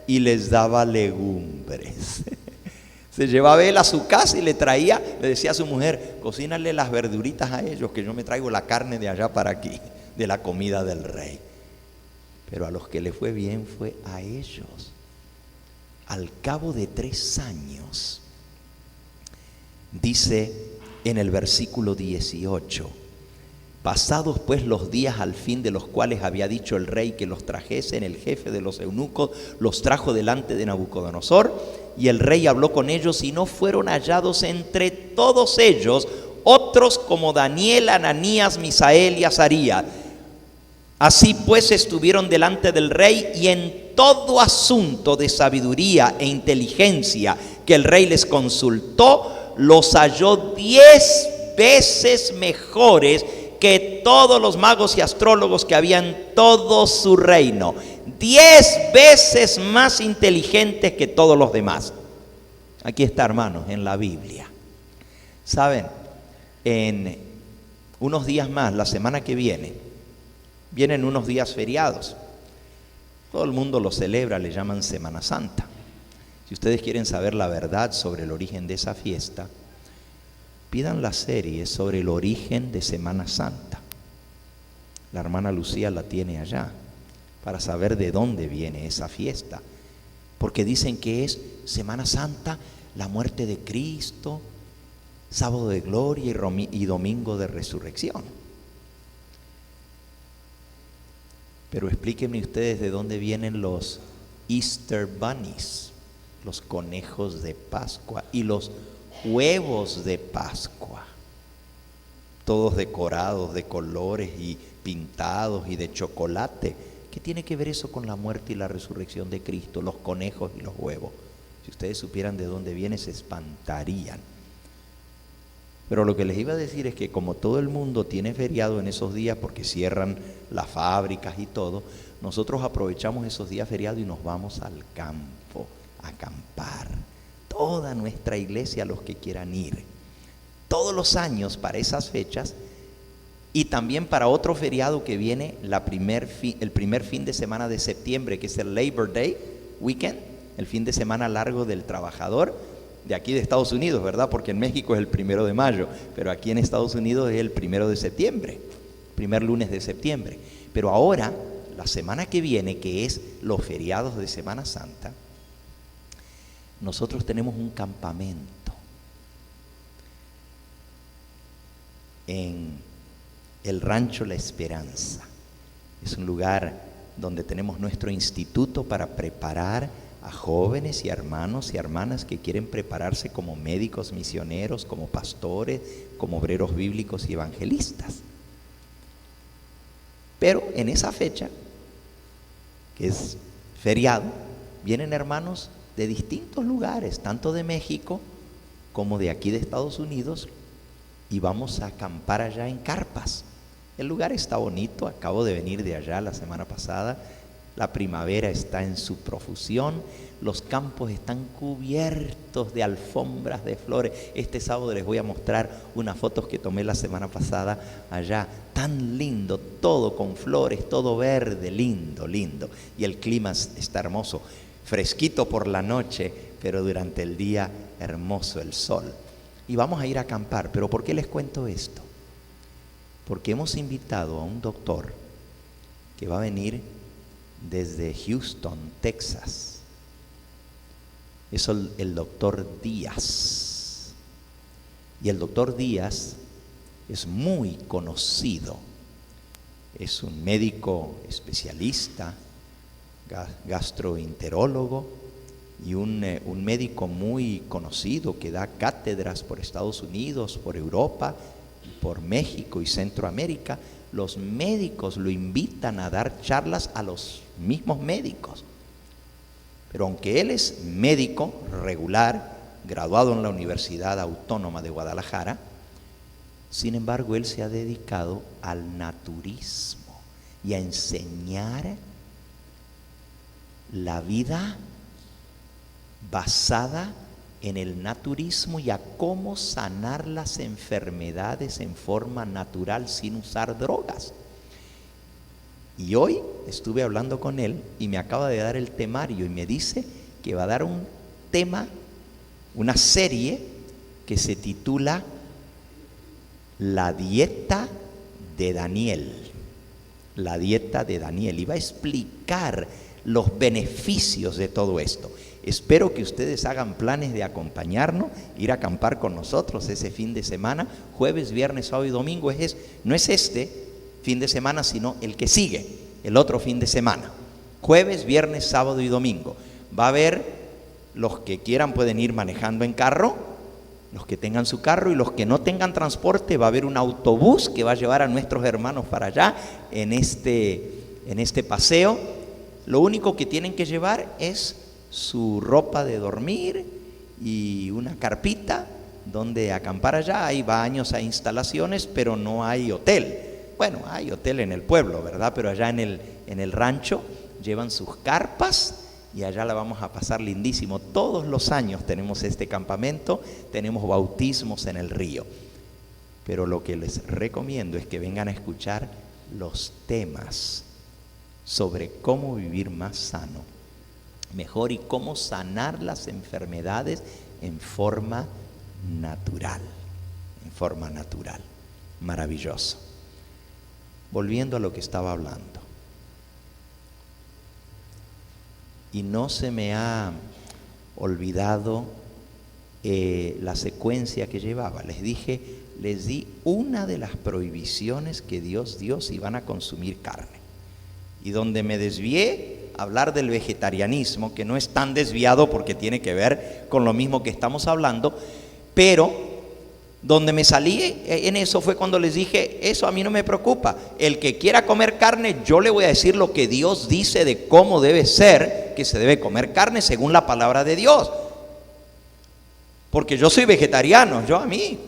y les daba legumbres. Se llevaba él a su casa y le traía, le decía a su mujer: cocínale las verduritas a ellos, que yo me traigo la carne de allá para aquí, de la comida del rey. Pero a los que le fue bien fue a ellos. Al cabo de 3 años, dice en el versículo 18: pasados pues los días al fin de los cuales había dicho el rey que los trajesen, el jefe de los eunucos los trajo delante de Nabucodonosor, y el rey habló con ellos, y no fueron hallados entre todos ellos otros como Daniel, Ananías, Misael y Azarías. Así pues estuvieron delante del rey, y en todo asunto de sabiduría e inteligencia que el rey les consultó, los halló 10 veces mejores que todos los magos y astrólogos que había en todo su reino. 10 veces más inteligentes que todos los demás. Aquí está, hermanos, en la Biblia. Saben, en unos días más, la semana que vienen unos días feriados. Todo el mundo lo celebra, le llaman Semana Santa. Si ustedes quieren saber la verdad sobre el origen de esa fiesta, pidan la serie sobre el origen de Semana Santa. La hermana Lucía la tiene allá, para saber de dónde viene esa fiesta. Porque dicen que es Semana Santa, la muerte de Cristo, sábado de gloria y domingo de resurrección. Pero explíquenme ustedes de dónde vienen los Easter Bunnies, los conejos de Pascua y los huevos de Pascua, todos decorados de colores y pintados y de chocolate. ¿Qué tiene que ver eso con la muerte y la resurrección de Cristo, los conejos y los huevos? Si ustedes supieran de dónde viene, se espantarían. Pero lo que les iba a decir es que como todo el mundo tiene feriado en esos días porque cierran las fábricas y todo, nosotros aprovechamos esos días feriados y nos vamos al campo a acampar. Toda nuestra iglesia, los que quieran ir, todos los años para esas fechas, y también para otro feriado que viene el primer fin de semana de septiembre, que es el Labor Day Weekend, el fin de semana largo del trabajador de aquí de Estados Unidos, ¿verdad? Porque en México es el 1 de mayo, pero aquí en Estados Unidos es el 1 de septiembre, primer lunes de septiembre. Pero ahora, la semana que viene, que es los feriados de Semana Santa, nosotros tenemos un campamento en el Rancho La Esperanza. Es un lugar donde tenemos nuestro instituto para preparar a jóvenes y hermanos y hermanas que quieren prepararse como médicos misioneros, como pastores, como obreros bíblicos y evangelistas. Pero en esa fecha, que es feriado, vienen hermanos de distintos lugares, tanto de México como de aquí de Estados Unidos, y vamos a acampar allá en carpas. El lugar está bonito, acabo de venir de allá la semana pasada. La primavera está en su profusión, los campos están cubiertos de alfombras de flores. Este sábado les voy a mostrar unas fotos que tomé la semana pasada allá. Tan lindo, todo con flores, todo verde, lindo, lindo. Y el clima está hermoso, fresquito por la noche, pero durante el día hermoso el sol. Y vamos a ir a acampar. ¿Pero por qué les cuento esto? Porque hemos invitado a un doctor que va a venir desde Houston, Texas. Es el doctor Díaz. Y el doctor Díaz es muy conocido. Es un médico especialista, gastroenterólogo y un médico muy conocido que da cátedras por Estados Unidos, por Europa, por México y Centroamérica. Los médicos lo invitan a dar charlas a los mismos médicos. Pero aunque él es médico regular, graduado en la Universidad Autónoma de Guadalajara, sin embargo, él se ha dedicado al naturismo y a enseñar la vida basada en el naturismo y a cómo sanar las enfermedades en forma natural sin usar drogas. Y hoy estuve hablando con él y me acaba de dar el temario y me dice que va a dar un tema, una serie que se titula La dieta de Daniel. La dieta de Daniel. Y va a explicar los beneficios de todo esto. Espero que ustedes hagan planes de acompañarnos, ir a acampar con nosotros ese fin de semana, jueves, viernes, sábado y domingo. No es este fin de semana, sino el que sigue, el otro fin de semana. Jueves, viernes, sábado y domingo. Va a haber los que quieran pueden ir manejando en carro, los que tengan su carro, y los que no tengan transporte, va a haber un autobús que va a llevar a nuestros hermanos para allá en este paseo. Lo único que tienen que llevar es su ropa de dormir y una carpita donde acampar allá. Hay baños, hay instalaciones, pero no hay hotel. Bueno, hay hotel en el pueblo, ¿verdad? Pero allá en el rancho llevan sus carpas y allá la vamos a pasar lindísimo. Todos los años tenemos este campamento, tenemos bautismos en el río. Pero lo que les recomiendo es que vengan a escuchar los temas sobre cómo vivir más sano, mejor, y cómo sanar las enfermedades en forma natural. En forma natural. Maravilloso. Volviendo a lo que estaba hablando. Y no se me ha olvidado la secuencia que llevaba. Les di una de las prohibiciones que Dios dio si van a consumir carne. Y donde me desvié, hablar del vegetarianismo, que no es tan desviado porque tiene que ver con lo mismo que estamos hablando, pero donde me salí en eso fue cuando les dije, eso a mí no me preocupa. El que quiera comer carne, yo le voy a decir lo que Dios dice de cómo debe ser, que se debe comer carne según la palabra de Dios. Porque yo soy vegetariano, a mí,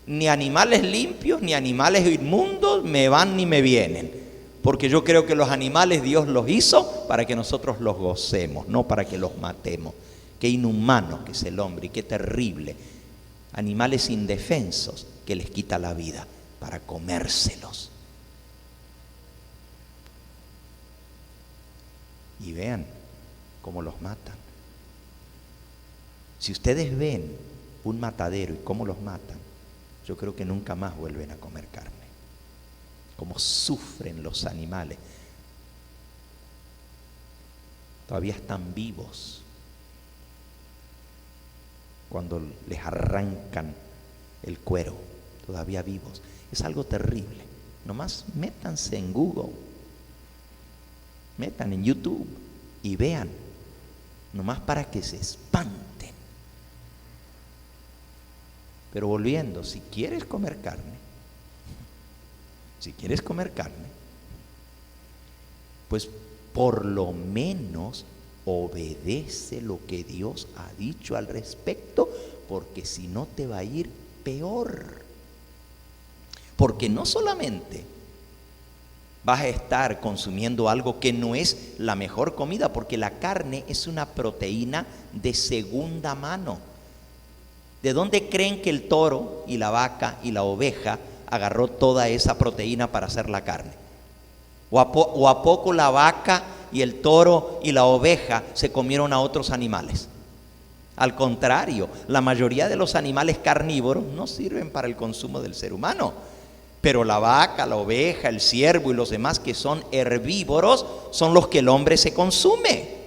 ni animales limpios, ni animales inmundos me van ni me vienen. Porque yo creo que los animales Dios los hizo para que nosotros los gocemos, no para que los matemos. Qué inhumano que es el hombre y qué terrible. Animales indefensos que les quita la vida para comérselos. Y vean cómo los matan. Si ustedes ven un matadero y cómo los matan, yo creo que nunca más vuelven a comer carne. Cómo sufren los animales. Todavía están vivos cuando les arrancan el cuero, todavía vivos. Es algo terrible. Nomás métanse en Google, metan en YouTube y vean nomás para que se espanten. Pero volviendo, si quieres comer carne, pues por lo menos obedece lo que Dios ha dicho al respecto, porque si no te va a ir peor. Porque no solamente vas a estar consumiendo algo que no es la mejor comida, porque la carne es una proteína de segunda mano. ¿De dónde creen que el toro y la vaca y la oveja agarró toda esa proteína para hacer la carne? ¿O a poco la vaca y el toro y la oveja se comieron a otros animales? Al contrario, la mayoría de los animales carnívoros no sirven para el consumo del ser humano. Pero la vaca, la oveja, el ciervo y los demás que son herbívoros son los que el hombre se consume.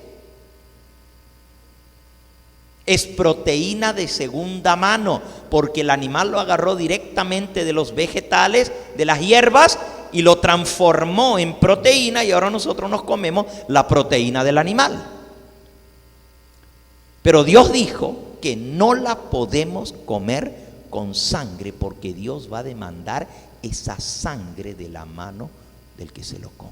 Es proteína de segunda mano, porque el animal lo agarró directamente de los vegetales, de las hierbas, y lo transformó en proteína, y ahora nosotros nos comemos la proteína del animal. Pero Dios dijo que no la podemos comer con sangre, porque Dios va a demandar esa sangre de la mano del que se lo coma.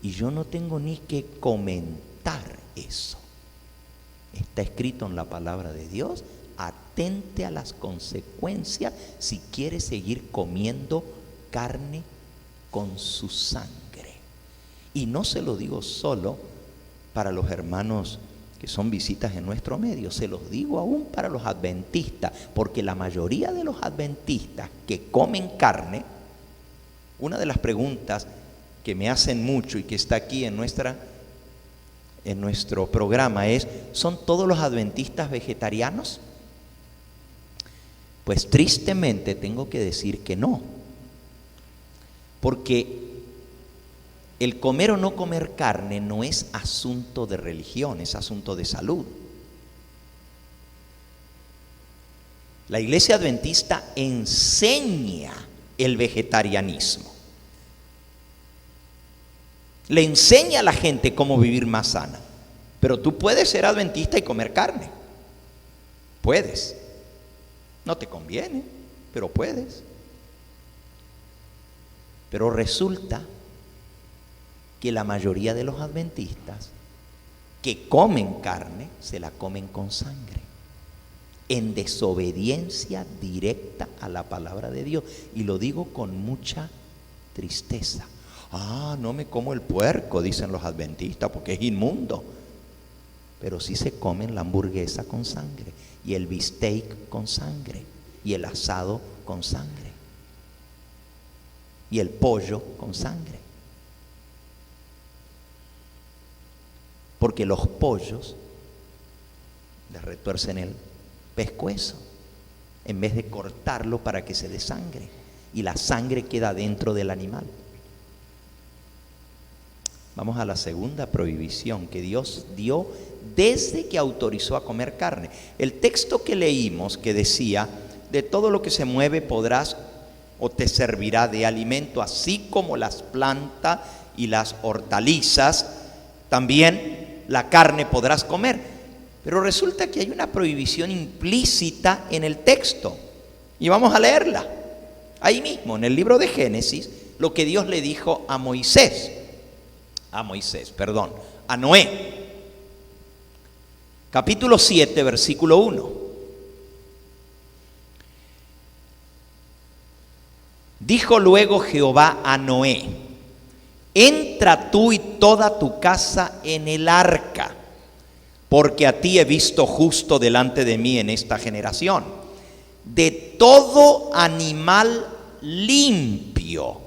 Y yo no tengo ni que comentar eso. Está escrito en la palabra de Dios. Atente a las consecuencias si quiere seguir comiendo carne con su sangre. Y no se lo digo solo para los hermanos que son visitas en nuestro medio, se los digo aún para los adventistas, porque la mayoría de los adventistas que comen carne, una de las preguntas que me hacen mucho y que está aquí en nuestro programa es: ¿son todos los adventistas vegetarianos? Pues tristemente tengo que decir que no, porque el comer o no comer carne no es asunto de religión, es asunto de salud. La iglesia adventista enseña el vegetarianismo. Le enseña a la gente cómo vivir más sana. Pero tú puedes ser adventista y comer carne. Puedes. No te conviene, pero puedes. Pero resulta que la mayoría de los adventistas que comen carne se la comen con sangre, en desobediencia directa a la palabra de Dios. Y lo digo con mucha tristeza. No me como el puerco, dicen los adventistas, porque es inmundo. Pero sí se comen la hamburguesa con sangre, y el bistec con sangre, y el asado con sangre, y el pollo con sangre. Porque los pollos les retuercen el pescuezo en vez de cortarlo para que se desangre, y la sangre queda dentro del animal. Vamos a la segunda prohibición que Dios dio desde que autorizó a comer carne. El texto que leímos, que decía: de todo lo que se mueve podrás o te servirá de alimento, así como las plantas y las hortalizas, también la carne podrás comer. Pero resulta que hay una prohibición implícita en el texto, y vamos a leerla ahí mismo en el libro de Génesis, lo que Dios le dijo a Noé. Capítulo 7, versículo 1. Dijo luego Jehová a Noé: entra tú y toda tu casa en el arca, porque a ti he visto justo delante de mí en esta generación. De todo animal limpio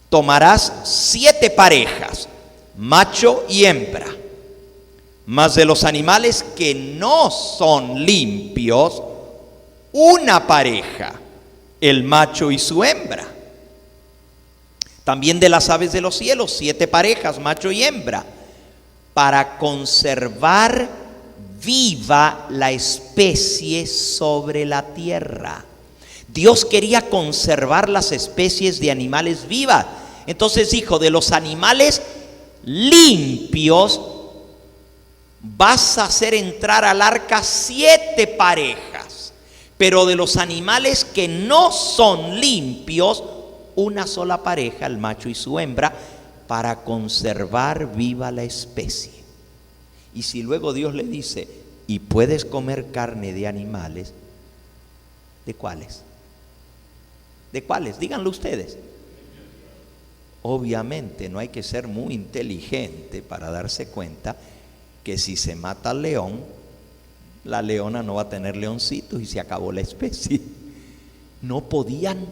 tomarás 7 parejas, macho y hembra. Mas de los animales que no son limpios, una pareja, el macho y su hembra. También de las aves de los cielos, 7 parejas, macho y hembra, para conservar viva la especie sobre la tierra. Dios quería conservar las especies de animales vivas. Entonces dijo: de los animales limpios vas a hacer entrar al arca 7 parejas, pero de los animales que no son limpios, una sola pareja, el macho y su hembra, para conservar viva la especie. Y si luego Dios le dice, y puedes comer carne de animales, ¿de cuáles? ¿De cuáles? Díganlo ustedes. Obviamente no hay que ser muy inteligente para darse cuenta que si se mata al león, la leona no va a tener leoncitos y se acabó la especie. No podían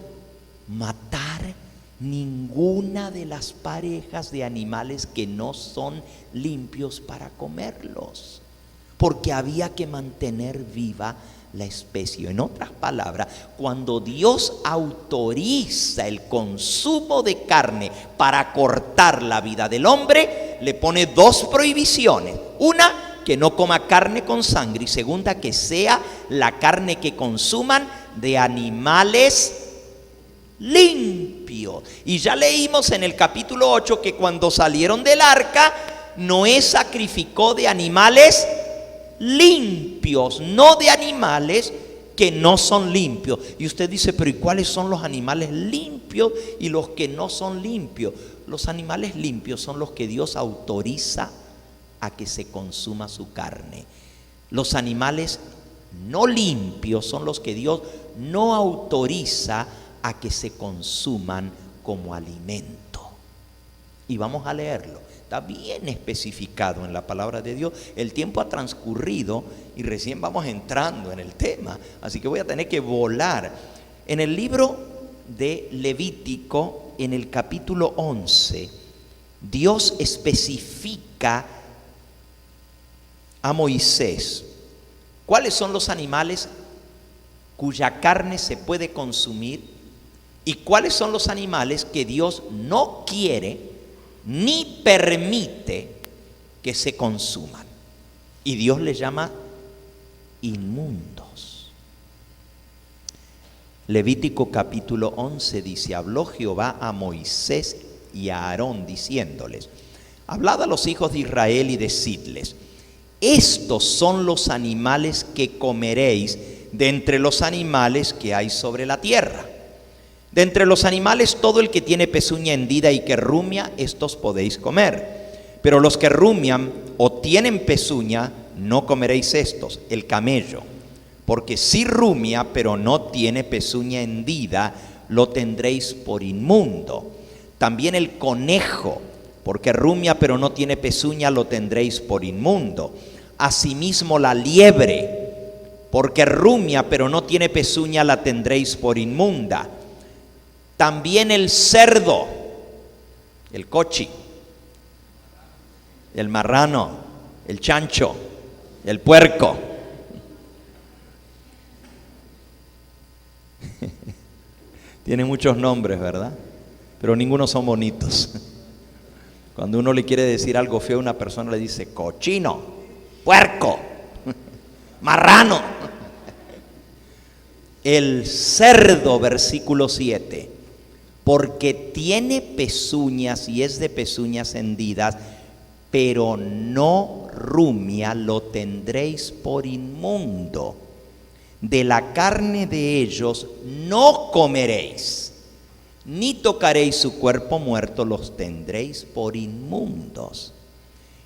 matar ninguna de las parejas de animales que no son limpios para comerlos, porque había que mantener viva la especie. En otras palabras, cuando Dios autoriza el consumo de carne para cortar la vida del hombre, le pone 2 prohibiciones. Una, que no coma carne con sangre, y segunda, que sea la carne que consuman de animales limpios. Y ya leímos en el capítulo 8 que cuando salieron del arca, Noé sacrificó de animales limpios, no de animales que no son limpios. Y usted dice, pero ¿y cuáles son los animales limpios y los que no son limpios? Los animales limpios son los que Dios autoriza a que se consuma su carne. Los animales no limpios son los que Dios no autoriza a que se consuman como alimento. Y vamos a leerlo. Está bien especificado en la palabra de Dios. El tiempo ha transcurrido y recién vamos entrando en el tema, así que voy a tener que volar. En el libro de Levítico, en el capítulo 11, Dios especifica a Moisés cuáles son los animales cuya carne se puede consumir y cuáles son los animales que Dios no quiere ni permite que se consuman. Y Dios les llama inmundos. Levítico capítulo 11 dice: habló Jehová a Moisés y a Aarón diciéndoles: hablad a los hijos de Israel y decidles: estos son los animales que comeréis de entre los animales que hay sobre la tierra. De entre los animales todo el que tiene pezuña hendida y que rumia, estos podéis comer. Pero los que rumian o tienen pezuña, no comeréis estos. El camello, porque si rumia pero no tiene pezuña hendida, lo tendréis por inmundo. También el conejo, porque rumia pero no tiene pezuña, lo tendréis por inmundo. Asimismo la liebre, porque rumia pero no tiene pezuña, la tendréis por inmunda. También el cerdo, el cochi, el marrano, el chancho, el puerco. Tiene muchos nombres, ¿verdad? Pero ninguno son bonitos. Cuando uno le quiere decir algo feo a una persona, le dice cochino, puerco, marrano. El cerdo, versículo 7. Porque tiene pezuñas y es de pezuñas hendidas, pero no rumia, lo tendréis por inmundo. De la carne de ellos no comeréis, ni tocaréis su cuerpo muerto, los tendréis por inmundos.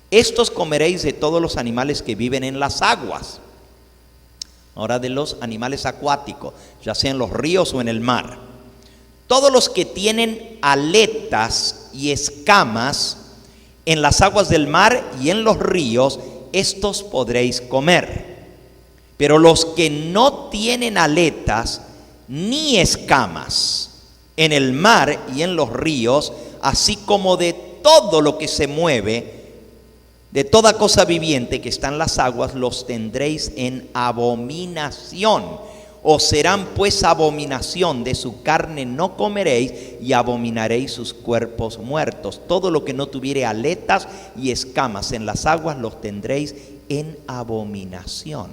Estos comeréis de todos los animales que viven en las aguas. Ahora de los animales acuáticos, ya sea en los ríos o en el mar. Todos los que tienen aletas y escamas en las aguas del mar y en los ríos, estos podréis comer. Pero los que no tienen aletas ni escamas en el mar y en los ríos, así como de todo lo que se mueve, de toda cosa viviente que está en las aguas, los tendréis en abominación. Os serán pues abominación, de su carne no comeréis y abominaréis sus cuerpos muertos. Todo lo que no tuviere aletas y escamas en las aguas los tendréis en abominación.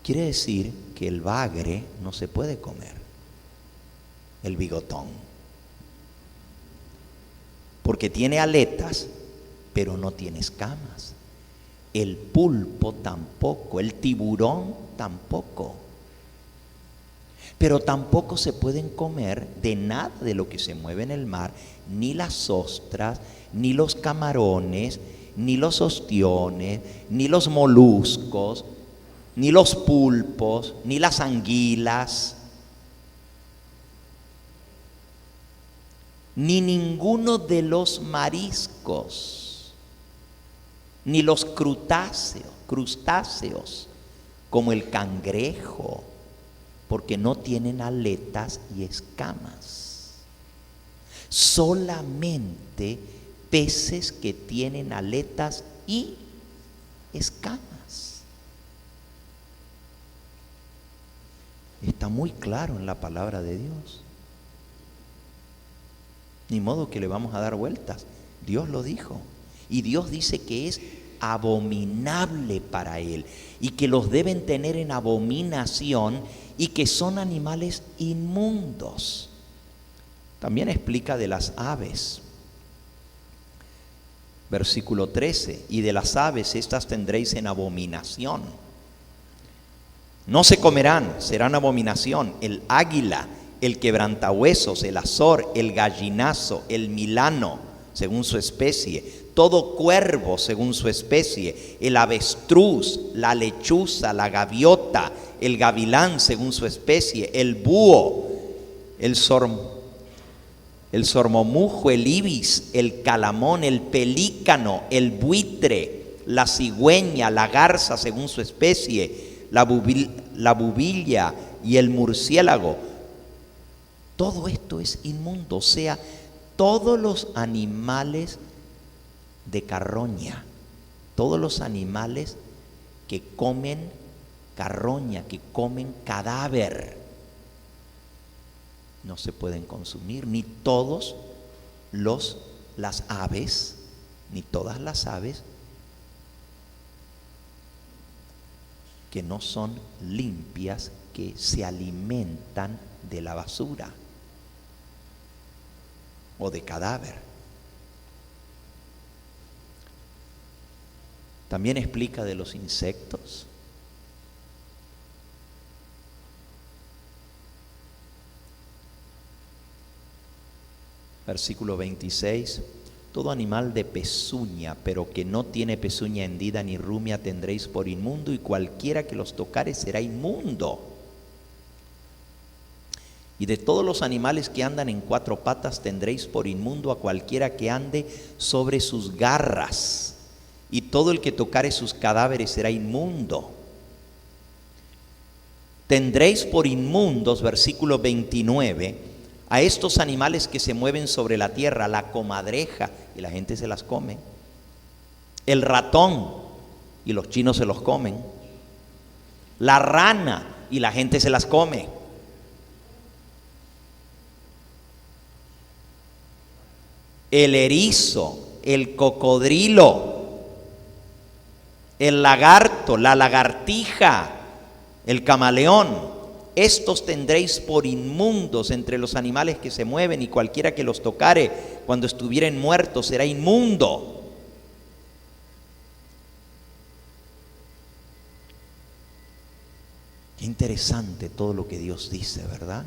Quiere decir que el bagre no se puede comer, el bigotón, porque tiene aletas pero no tiene escamas. el pulpo tampoco, el tiburón tampoco. Pero tampoco se pueden comer de nada de lo que se mueve en el mar, ni las ostras, ni los camarones, ni los ostiones, ni los moluscos, ni los pulpos, ni las anguilas, ni ninguno de los mariscos, ni los crustáceos, como el cangrejo, porque no tienen aletas y escamas. Solamente peces que tienen aletas y escamas. Está muy claro en la palabra de Dios. Ni modo que le vamos a dar vueltas. Dios lo dijo. Y Dios dice que es abominable para Él y que los deben tener en abominación y que son animales inmundos. También explica de las aves. Versículo 13: y de las aves estas tendréis en abominación. No se comerán, serán abominación: el águila, el quebrantahuesos, el azor, el gallinazo, el milano, según su especie, todo cuervo según su especie, el avestruz, la lechuza, la gaviota, el gavilán según su especie, el búho, el sormomujo, el ibis, el calamón, el pelícano, el buitre, la cigüeña, la garza según su especie, la bubilla y el murciélago. Todo esto es inmundo, o sea, todos los animales de carroña, todos los animales que comen carroña, que comen cadáver, no se pueden consumir, ni todas las aves que no son limpias, que se alimentan de la basura o de cadáver. También explica de los insectos. Versículo 26: todo animal de pezuña, pero que no tiene pezuña hendida ni rumia, tendréis por inmundo, y cualquiera que los tocare será inmundo. Y de todos los animales que andan en cuatro patas tendréis por inmundo a cualquiera que ande sobre sus garras, y todo el que tocare sus cadáveres será inmundo. Tendréis por inmundos, versículo 29, a estos animales que se mueven sobre la tierra: la comadreja, y la gente se las come; el ratón, y los chinos se los comen; la rana, y la gente se las come; el erizo, el cocodrilo, el lagarto, la lagartija, el camaleón. Estos tendréis por inmundos entre los animales que se mueven, y cualquiera que los tocare cuando estuvieren muertos será inmundo. Qué interesante todo lo que Dios dice, ¿verdad?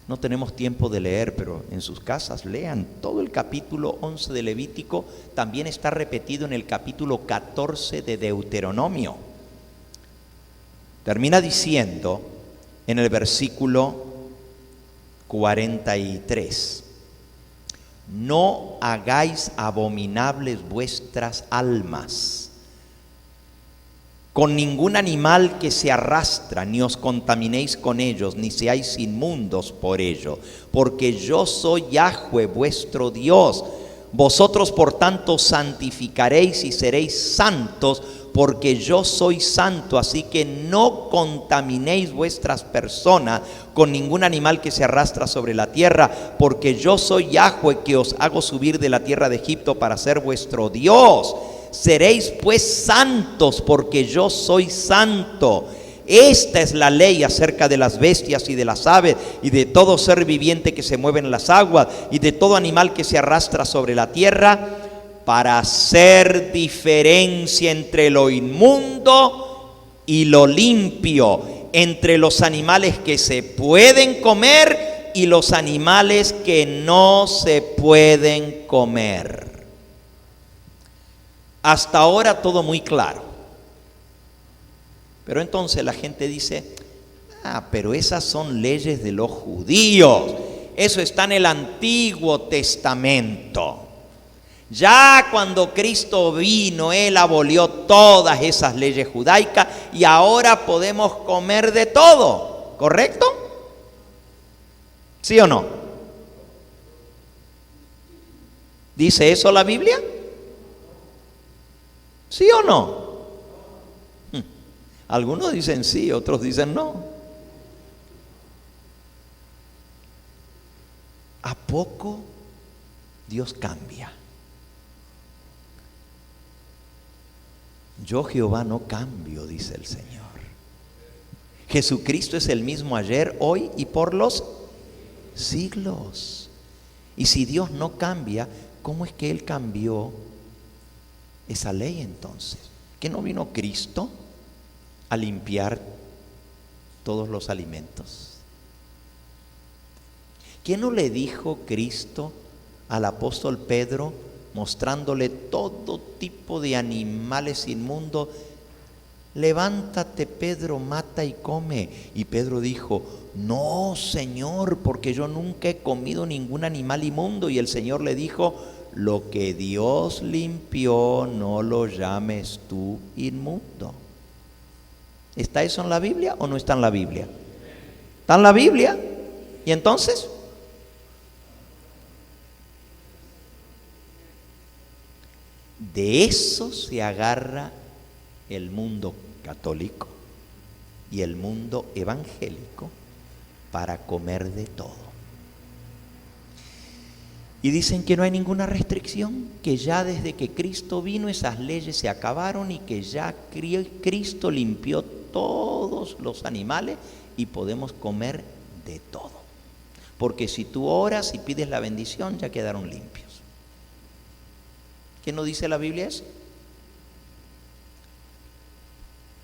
No tenemos tiempo de leer, pero en sus casas lean todo el capítulo 11 de Levítico. También está repetido en el capítulo 14 de Deuteronomio. Termina diciendo en el versículo 43: no hagáis abominables vuestras almas con ningún animal que se arrastra, ni os contaminéis con ellos, ni seáis inmundos por ello, porque yo soy Yahweh vuestro Dios. Vosotros por tanto santificaréis y seréis santos, porque yo soy santo. Así que no contaminéis vuestras personas con ningún animal que se arrastra sobre la tierra, porque yo soy Yahweh, que os hago subir de la tierra de Egipto para ser vuestro Dios. Seréis pues santos, porque yo soy santo. Esta es la ley acerca de las bestias y de las aves y de todo ser viviente que se mueve en las aguas y de todo animal que se arrastra sobre la tierra. para hacer diferencia entre lo inmundo y lo limpio, entre los animales que se pueden comer y los animales que no se pueden comer. Hasta ahora todo muy claro. Pero entonces la gente dice, pero esas son leyes de los judíos. Eso está en el Antiguo Testamento. Ya cuando Cristo vino, Él abolió todas esas leyes judaicas y ahora podemos comer de todo, ¿correcto? ¿Sí o no? ¿Dice eso la Biblia? ¿Sí o no? Algunos dicen sí, otros dicen no. ¿A poco Dios cambia? Yo Jehová no cambio, dice el Señor. Jesucristo es el mismo ayer, hoy y por los siglos. Y si Dios no cambia, ¿cómo es que Él cambió esa ley entonces? ¿Que no vino Cristo a limpiar todos los alimentos? ¿Qué no le dijo Cristo al apóstol Pedro, mostrándole todo tipo de animales inmundos? Levántate, Pedro, mata y come. Y Pedro dijo, no, Señor, porque yo nunca he comido ningún animal inmundo. Y el Señor le dijo, lo que Dios limpió, no lo llames tú inmundo. ¿Está eso en la Biblia o no está en la Biblia? ¿Está en la Biblia? ¿Y entonces? De eso se agarra el mundo católico y el mundo evangélico para comer de todo. Y dicen que no hay ninguna restricción, que ya desde que Cristo vino esas leyes se acabaron y que ya Cristo limpió todos los animales y podemos comer de todo. Porque si tú oras y pides la bendición, ya quedaron limpios. ¿Qué no dice la Biblia eso?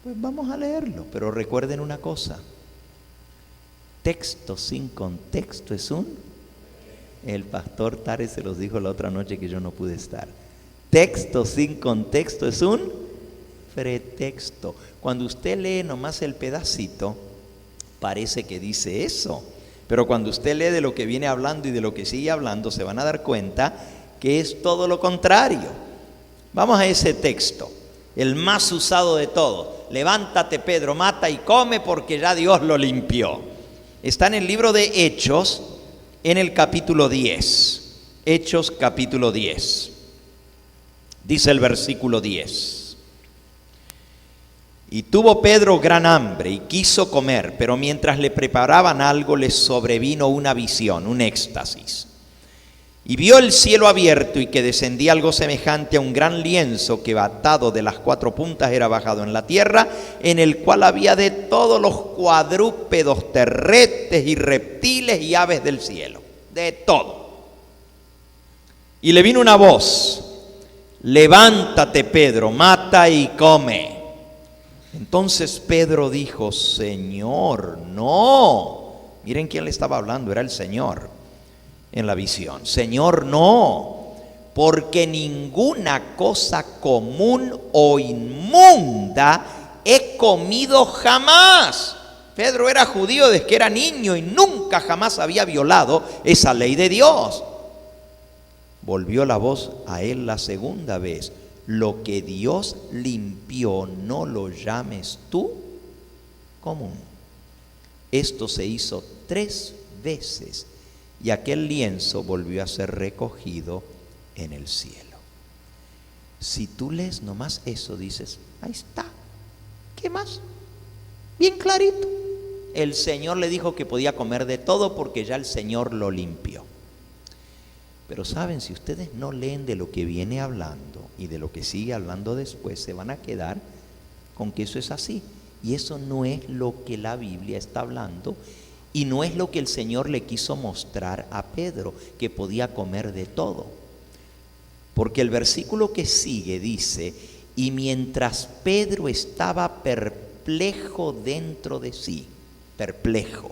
Pues vamos a leerlo, pero recuerden una cosa. Texto sin contexto es el pastor Tare se los dijo la otra noche que yo no pude estar. Texto sin contexto es un pretexto. Cuando usted lee nomás el pedacito, parece que dice eso. Pero cuando usted lee de lo que viene hablando y de lo que sigue hablando, se van a dar cuenta que es todo lo contrario. Vamos a ese texto, el más usado de todos. Levántate, Pedro, mata y come porque ya Dios lo limpió. Está en el libro de Hechos, en el capítulo 10. Hechos capítulo 10. Dice el versículo 10. Y tuvo Pedro gran hambre y quiso comer, pero mientras le preparaban algo le sobrevino una visión, un éxtasis. Y vio el cielo abierto y que descendía algo semejante a un gran lienzo que atado de las 4 puntas era bajado en la tierra, en el cual había de todos los cuadrúpedos, terrestres y reptiles y aves del cielo, de todo. Y le vino una voz, levántate, Pedro, mata y come. Entonces Pedro dijo, Señor, no. Miren quién le estaba hablando, era el Señor. En la visión, Señor, no, porque ninguna cosa común o inmunda he comido jamás. Pedro era judío desde que era niño y nunca jamás había violado esa ley de Dios. Volvió la voz a él la segunda vez, lo que Dios limpió no lo llames tú común. Esto se hizo 3 veces. Y aquel lienzo volvió a ser recogido en el cielo. Si tú lees nomás eso, dices, ahí está. ¿Qué más? Bien clarito. El Señor le dijo que podía comer de todo porque ya el Señor lo limpió. Pero saben, si ustedes no leen de lo que viene hablando y de lo que sigue hablando después, se van a quedar con que eso es así. Y eso no es lo que la Biblia está hablando. Y no es lo que el Señor le quiso mostrar a Pedro, que podía comer de todo. Porque el versículo que sigue dice: y mientras Pedro estaba perplejo dentro de sí, perplejo,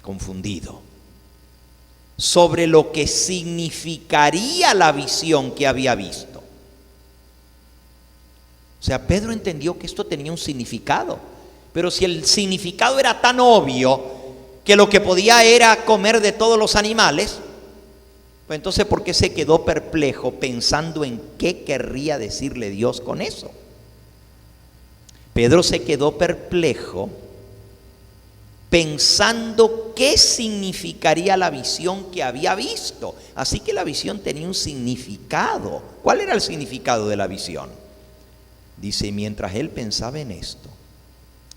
confundido, sobre lo que significaría la visión que había visto. O sea, Pedro entendió que esto tenía un significado, pero si el significado era tan obvio que lo que podía era comer de todos los animales, pues entonces ¿por qué se quedó perplejo pensando en qué querría decirle Dios con eso? Pedro se quedó perplejo pensando qué significaría la visión que había visto. Así que la visión tenía un significado. ¿Cuál era el significado de la visión? Dice: mientras él pensaba en esto,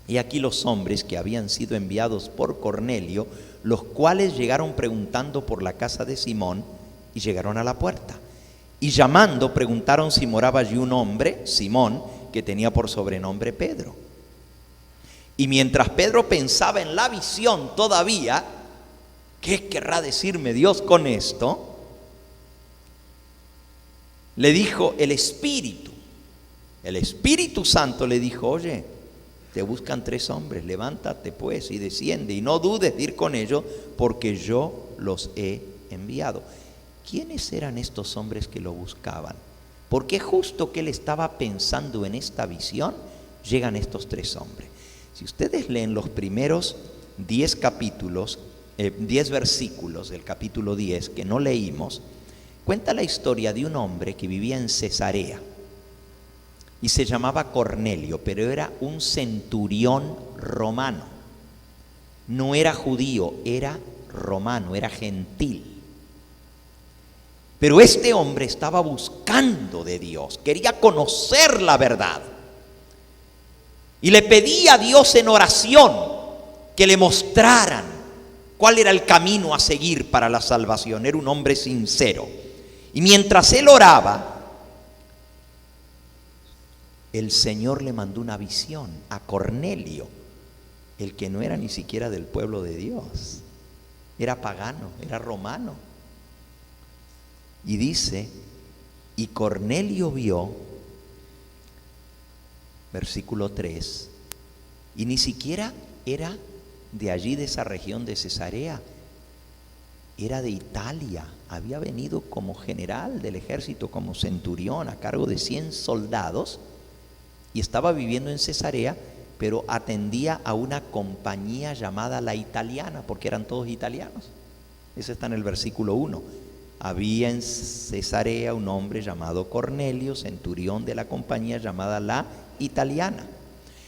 y aquí los hombres que habían sido enviados por Cornelio, los cuales llegaron preguntando por la casa de Simón, y llegaron a la puerta. Y llamando, preguntaron si moraba allí un hombre, Simón, que tenía por sobrenombre Pedro. Y mientras Pedro pensaba en la visión todavía, ¿qué querrá decirme Dios con esto?, le dijo el Espíritu Santo le dijo: oye, te buscan 3 hombres, levántate pues y desciende, y no dudes de ir con ellos, porque yo los he enviado. ¿Quiénes eran estos hombres que lo buscaban? Porque justo que él estaba pensando en esta visión, llegan estos 3 hombres. Si ustedes leen los primeros 10 versículos del capítulo 10 que no leímos, cuenta la historia de un hombre que vivía en Cesarea y se llamaba Cornelio, pero era un centurión romano. No era judío, era romano, era gentil. Pero este hombre estaba buscando de Dios, quería conocer la verdad. Y le pedía a Dios en oración que le mostraran cuál era el camino a seguir para la salvación. Era un hombre sincero. Y mientras él oraba, el Señor le mandó una visión a Cornelio, el que no era ni siquiera del pueblo de Dios. Era pagano, era romano. Y dice: y Cornelio vio, versículo 3, y ni siquiera era de allí, de esa región de Cesarea, era de Italia, había venido como general del ejército, como centurión a cargo de 100 soldados, y estaba viviendo en Cesarea, pero atendía a una compañía llamada la Italiana, porque eran todos italianos. Eso está en el versículo 1. Había en Cesarea un hombre llamado Cornelio, centurión de la compañía llamada la Italiana.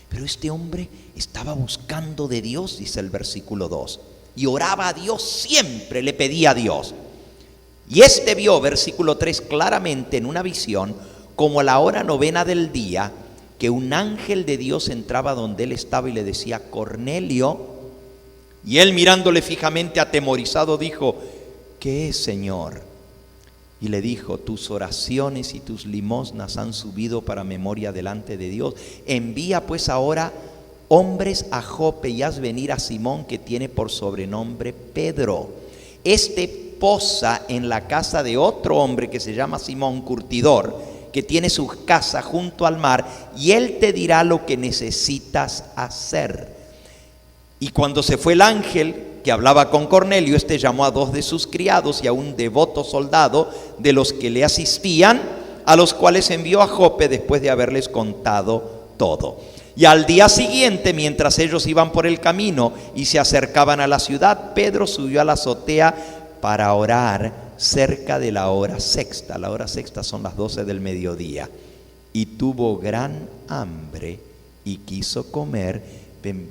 Pero este hombre estaba buscando de Dios, dice el versículo 2, y oraba a Dios siempre, le pedía a Dios. Y este vio, versículo 3, claramente en una visión, como a la hora 9 del día, que un ángel de Dios entraba donde él estaba y le decía: Cornelio. Y él, mirándole fijamente, atemorizado, dijo: ¿qué es, Señor? Y le dijo: tus oraciones y tus limosnas han subido para memoria delante de Dios. Envía pues ahora hombres a Jope y haz venir a Simón, que tiene por sobrenombre Pedro. Este posa en la casa de otro hombre que se llama Simón, curtidor, que tiene su casa junto al mar, y él te dirá lo que necesitas hacer. Y cuando se fue el ángel que hablaba con Cornelio, este llamó a 2 de sus criados y a un devoto soldado de los que le asistían, a los cuales envió a Jope después de haberles contado todo. Y al día siguiente, mientras ellos iban por el camino y se acercaban a la ciudad, Pedro subió a la azotea para orar cerca de la hora sexta. La hora sexta son las 12 del mediodía. Y tuvo gran hambre y quiso comer,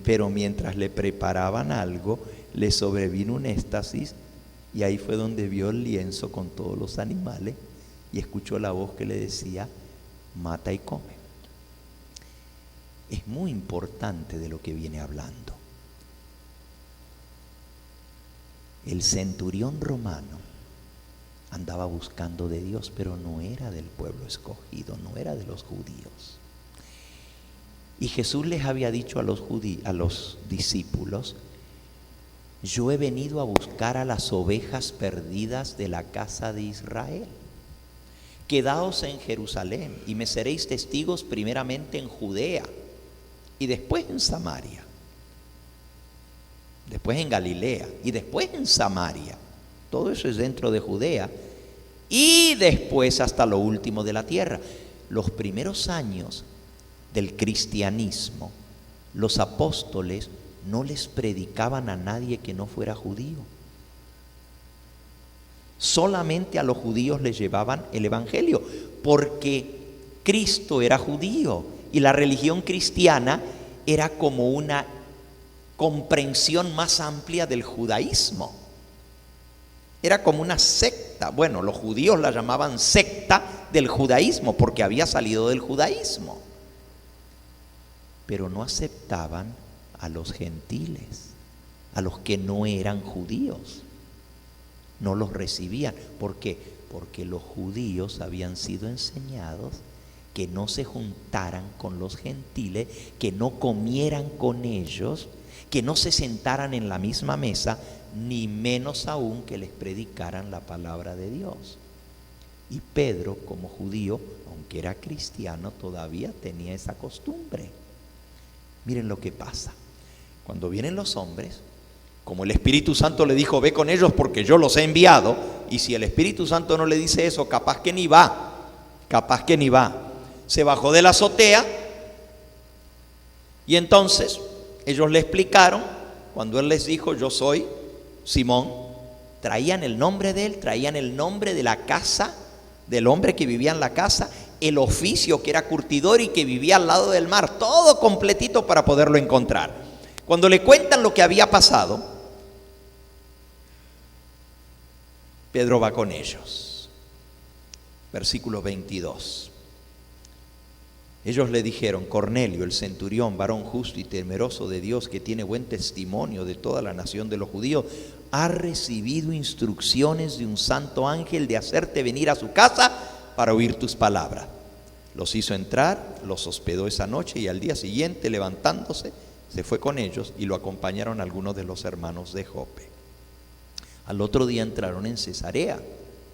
pero mientras le preparaban algo, le sobrevino un éxtasis, y ahí fue donde vio el lienzo con todos los animales y escuchó la voz que le decía: mata y come. Es muy importante de lo que viene hablando. El centurión romano andaba buscando de Dios, pero no era del pueblo escogido, no era de los judíos. Y Jesús les había dicho a los discípulos: yo he venido a buscar a las ovejas perdidas de la casa de Israel. quedaos en Jerusalén y me seréis testigos primeramente en Judea y después en Samaria, después en Galilea y después en Samaria. Todo eso es dentro de Judea y después hasta lo último de la tierra. Los primeros años del cristianismo, los apóstoles no les predicaban a nadie que no fuera judío. Solamente a los judíos les llevaban el evangelio, porque Cristo era judío y la religión cristiana era como una comprensión más amplia del judaísmo. Era como una secta. Bueno, los judíos la llamaban secta del judaísmo porque había salido del judaísmo. Pero no aceptaban a los gentiles, a los que no eran judíos. No los recibían. ¿Por qué? Porque los judíos habían sido enseñados que no se juntaran con los gentiles, que no comieran con ellos, que no se sentaran en la misma mesa, ni menos aún que les predicaran la palabra de Dios. Y Pedro, como judío, aunque era cristiano, todavía tenía esa costumbre. Miren lo que pasa. Cuando vienen los hombres, como el Espíritu Santo le dijo, ve con ellos porque yo los he enviado, y si el Espíritu Santo no le dice eso, capaz que ni va. Se bajó de la azotea y entonces ellos le explicaron, cuando él les dijo, yo soy Simón, traían el nombre de él, traían el nombre de la casa, del hombre que vivía en la casa, el oficio que era curtidor y que vivía al lado del mar, todo completito para poderlo encontrar. Cuando le cuentan lo que había pasado, Pedro va con ellos. Versículo 22. Ellos le dijeron, Cornelio, el centurión, varón justo y temeroso de Dios, que tiene buen testimonio de toda la nación de los judíos, ha recibido instrucciones de un santo ángel de hacerte venir a su casa para oír tus palabras. Los hizo entrar, los hospedó esa noche y al día siguiente, levantándose, se fue con ellos y lo acompañaron algunos de los hermanos de Jope. Al otro día entraron en Cesarea,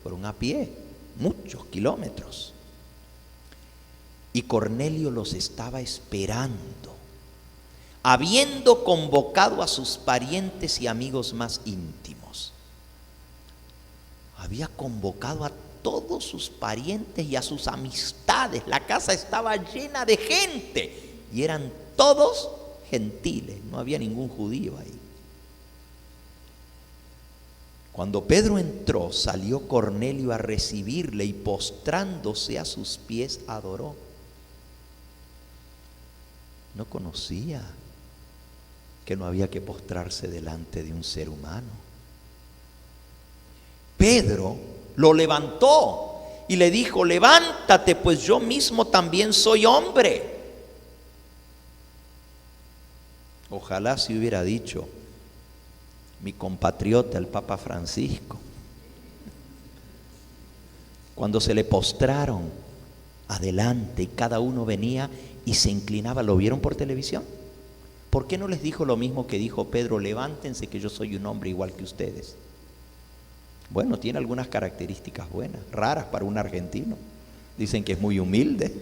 fueron a pie, muchos kilómetros. Y Cornelio los estaba esperando, habiendo convocado a sus parientes y amigos más íntimos. Había convocado a todos sus parientes y a sus amistades. La casa estaba llena de gente y eran todos gentiles, no había ningún judío ahí. Cuando Pedro entró, salió Cornelio a recibirle y postrándose a sus pies adoró. No conocía que no había que postrarse delante de un ser humano. Pedro lo levantó y le dijo, levántate, pues yo mismo también soy hombre. Ojalá se hubiera dicho mi compatriota, el Papa Francisco. Cuando se le postraron adelante y cada uno venía y se inclinaba, ¿lo vieron por televisión? ¿Por qué no les dijo lo mismo que dijo Pedro? Levántense que yo soy un hombre igual que ustedes. Bueno, tiene algunas características buenas, raras para un argentino. Dicen que es muy humilde.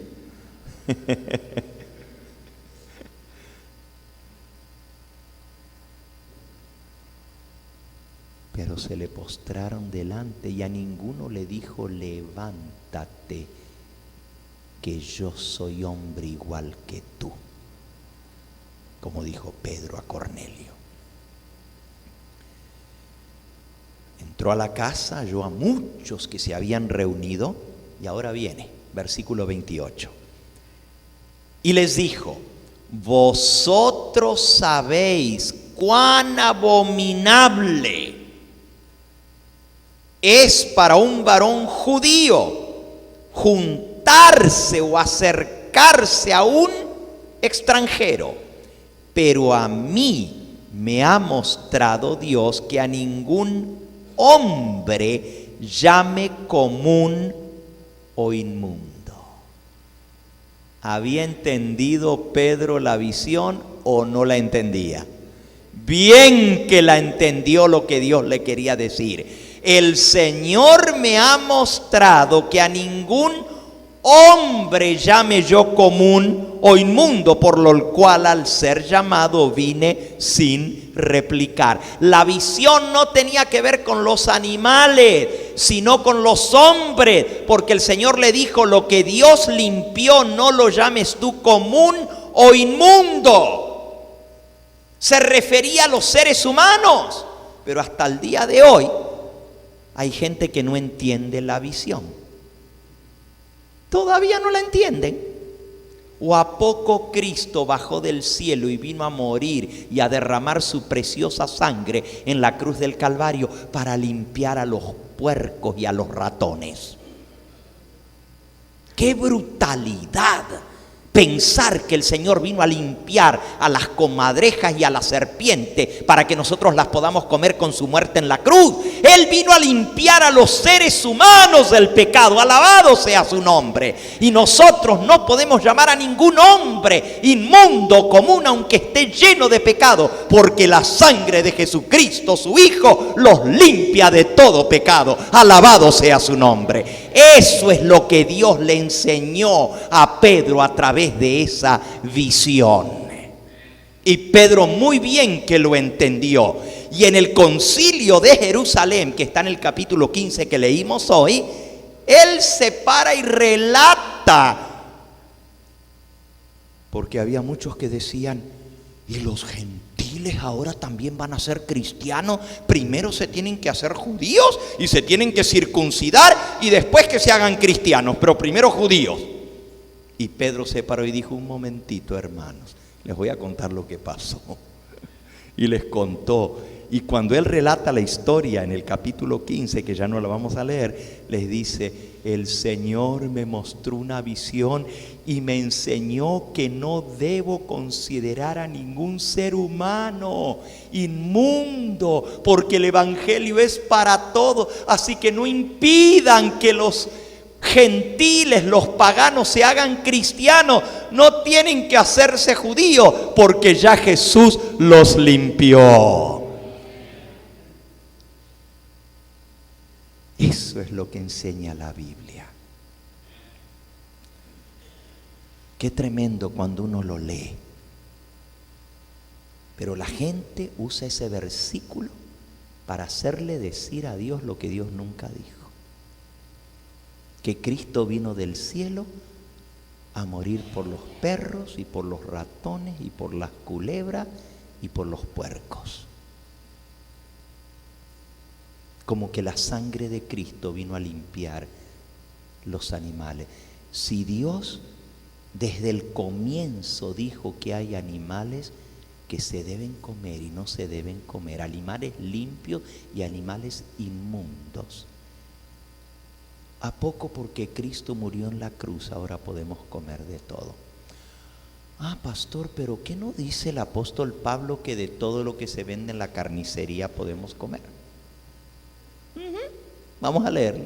Pero se le postraron delante y a ninguno le dijo, levántate, que yo soy hombre igual que tú, como dijo Pedro a Cornelio. Entró a la casa, halló a muchos que se habían reunido y ahora viene, versículo 28. Y les dijo, vosotros sabéis cuán abominable es para un varón judío juntarse o acercarse a un extranjero, pero a mí me ha mostrado Dios que a ningún hombre llame común o inmundo. ¿Había entendido Pedro la visión o no la entendía? Bien que la entendió lo que Dios le quería decir. el Señor me ha mostrado que a ningún hombre llame yo común o inmundo, por lo cual al ser llamado vine sin replicar. La visión no tenía que ver con los animales, sino con los hombres, porque el Señor le dijo: lo que Dios limpió no lo llames tú común o inmundo. Se refería a los seres humanos, pero hasta el día de hoy hay gente que no entiende la visión. Todavía no la entienden. ¿O a poco Cristo bajó del cielo y vino a morir y a derramar su preciosa sangre en la cruz del Calvario para limpiar a los puercos y a los ratones? ¡Qué brutalidad! Pensar que el Señor vino a limpiar a las comadrejas y a la serpiente para que nosotros las podamos comer con su muerte en la cruz. Él vino a limpiar a los seres humanos del pecado. Alabado sea su nombre. Y nosotros no podemos llamar a ningún hombre inmundo, común, aunque esté lleno de pecado, porque la sangre de Jesucristo, su Hijo, los limpia de todo pecado. Alabado sea su nombre. Eso es lo que Dios le enseñó a Pedro a través de esa visión. Y Pedro muy bien que lo entendió. Y en el concilio de Jerusalén, que está en el capítulo 15 que leímos hoy, él se para y relata. Porque había muchos que decían: ¿y los gentiles ahora también van a ser cristianos? Primero se tienen que hacer judíos y se tienen que circuncidar y después que se hagan cristianos, pero primero judíos. Y Pedro se paró y dijo: un momentito, hermanos, les voy a contar lo que pasó. Y les contó. Y cuando él relata la historia en el capítulo 15, que ya no la vamos a leer, les dice: el Señor me mostró una visión y me enseñó que no debo considerar a ningún ser humano inmundo, porque el evangelio es para todos. Así que no impidan que los gentiles, los paganos, se hagan cristianos. No tienen que hacerse judíos, porque ya Jesús los limpió. Eso es lo que enseña la Biblia. Qué tremendo cuando uno lo lee. Pero la gente usa ese versículo para hacerle decir a Dios lo que Dios nunca dijo. Que Cristo vino del cielo a morir por los perros y por los ratones y por las culebras y por los puercos. Como que la sangre de Cristo vino a limpiar los animales. Si Dios desde el comienzo dijo que hay animales que se deben comer y no se deben comer, animales limpios y animales inmundos, ¿a poco porque Cristo murió en la cruz ahora podemos comer de todo? Ah, pastor, pero ¿qué no dice el apóstol Pablo que de todo lo que se vende en la carnicería podemos comer? Vamos a leerlo,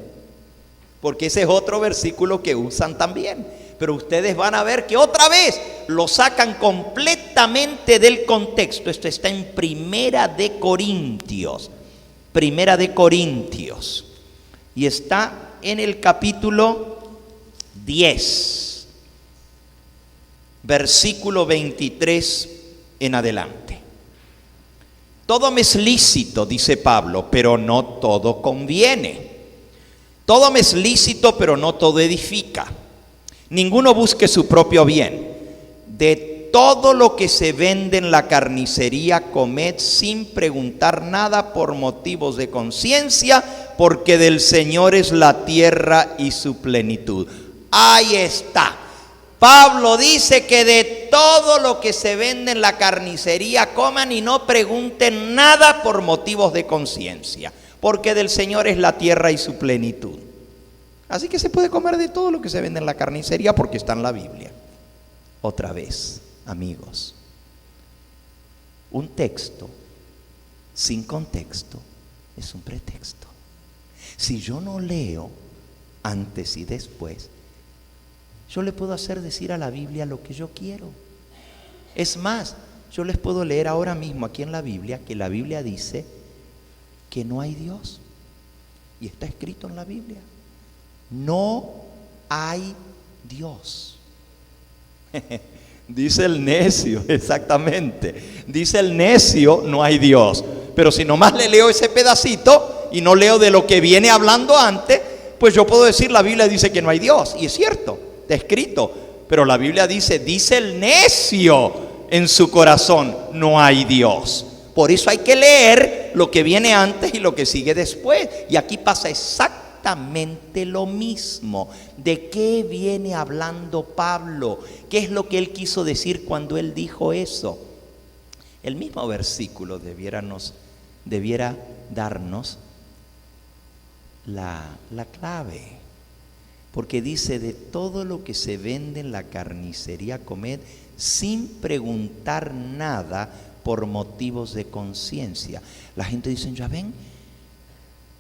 porque ese es otro versículo que usan también. Pero ustedes van a ver que otra vez lo sacan completamente del contexto. Esto está en Primera de Corintios. Primera de Corintios. Y está en el capítulo 10, versículo 23 en adelante. Todo me es lícito, dice Pablo, pero no todo conviene. Todo me es lícito, pero no todo edifica. Ninguno busque su propio bien. De todo lo que se vende en la carnicería, comed sin preguntar nada por motivos de conciencia, porque del Señor es la tierra y su plenitud. Ahí está. Pablo dice que de todo lo que se vende en la carnicería coman y no pregunten nada por motivos de conciencia, porque del Señor es la tierra y su plenitud. Así que se puede comer de todo lo que se vende en la carnicería porque está en la Biblia. Otra vez, amigos, un texto sin contexto es un pretexto. Si yo no leo antes y después, yo le puedo hacer decir a la Biblia lo que yo quiero. Es más, yo les puedo leer ahora mismo aquí en la Biblia que la Biblia dice que no hay Dios. Y está escrito en la Biblia. No hay Dios. Dice el necio, exactamente. Dice el necio, no hay Dios. Pero si nomás le leo ese pedacito y no leo de lo que viene hablando antes, pues yo puedo decir, la Biblia dice que no hay Dios. Y es cierto, está escrito. Pero la Biblia dice el necio en su corazón, no hay Dios. Por eso hay que leer lo que viene antes y lo que sigue después. Y aquí pasa exactamente lo mismo. ¿De qué viene hablando Pablo? ¿Qué es lo que él quiso decir cuando él dijo eso? El mismo versículo debiera darnos la clave. Porque dice, de todo lo que se vende en la carnicería comed sin preguntar nada por motivos de conciencia. La gente dice, ya ven,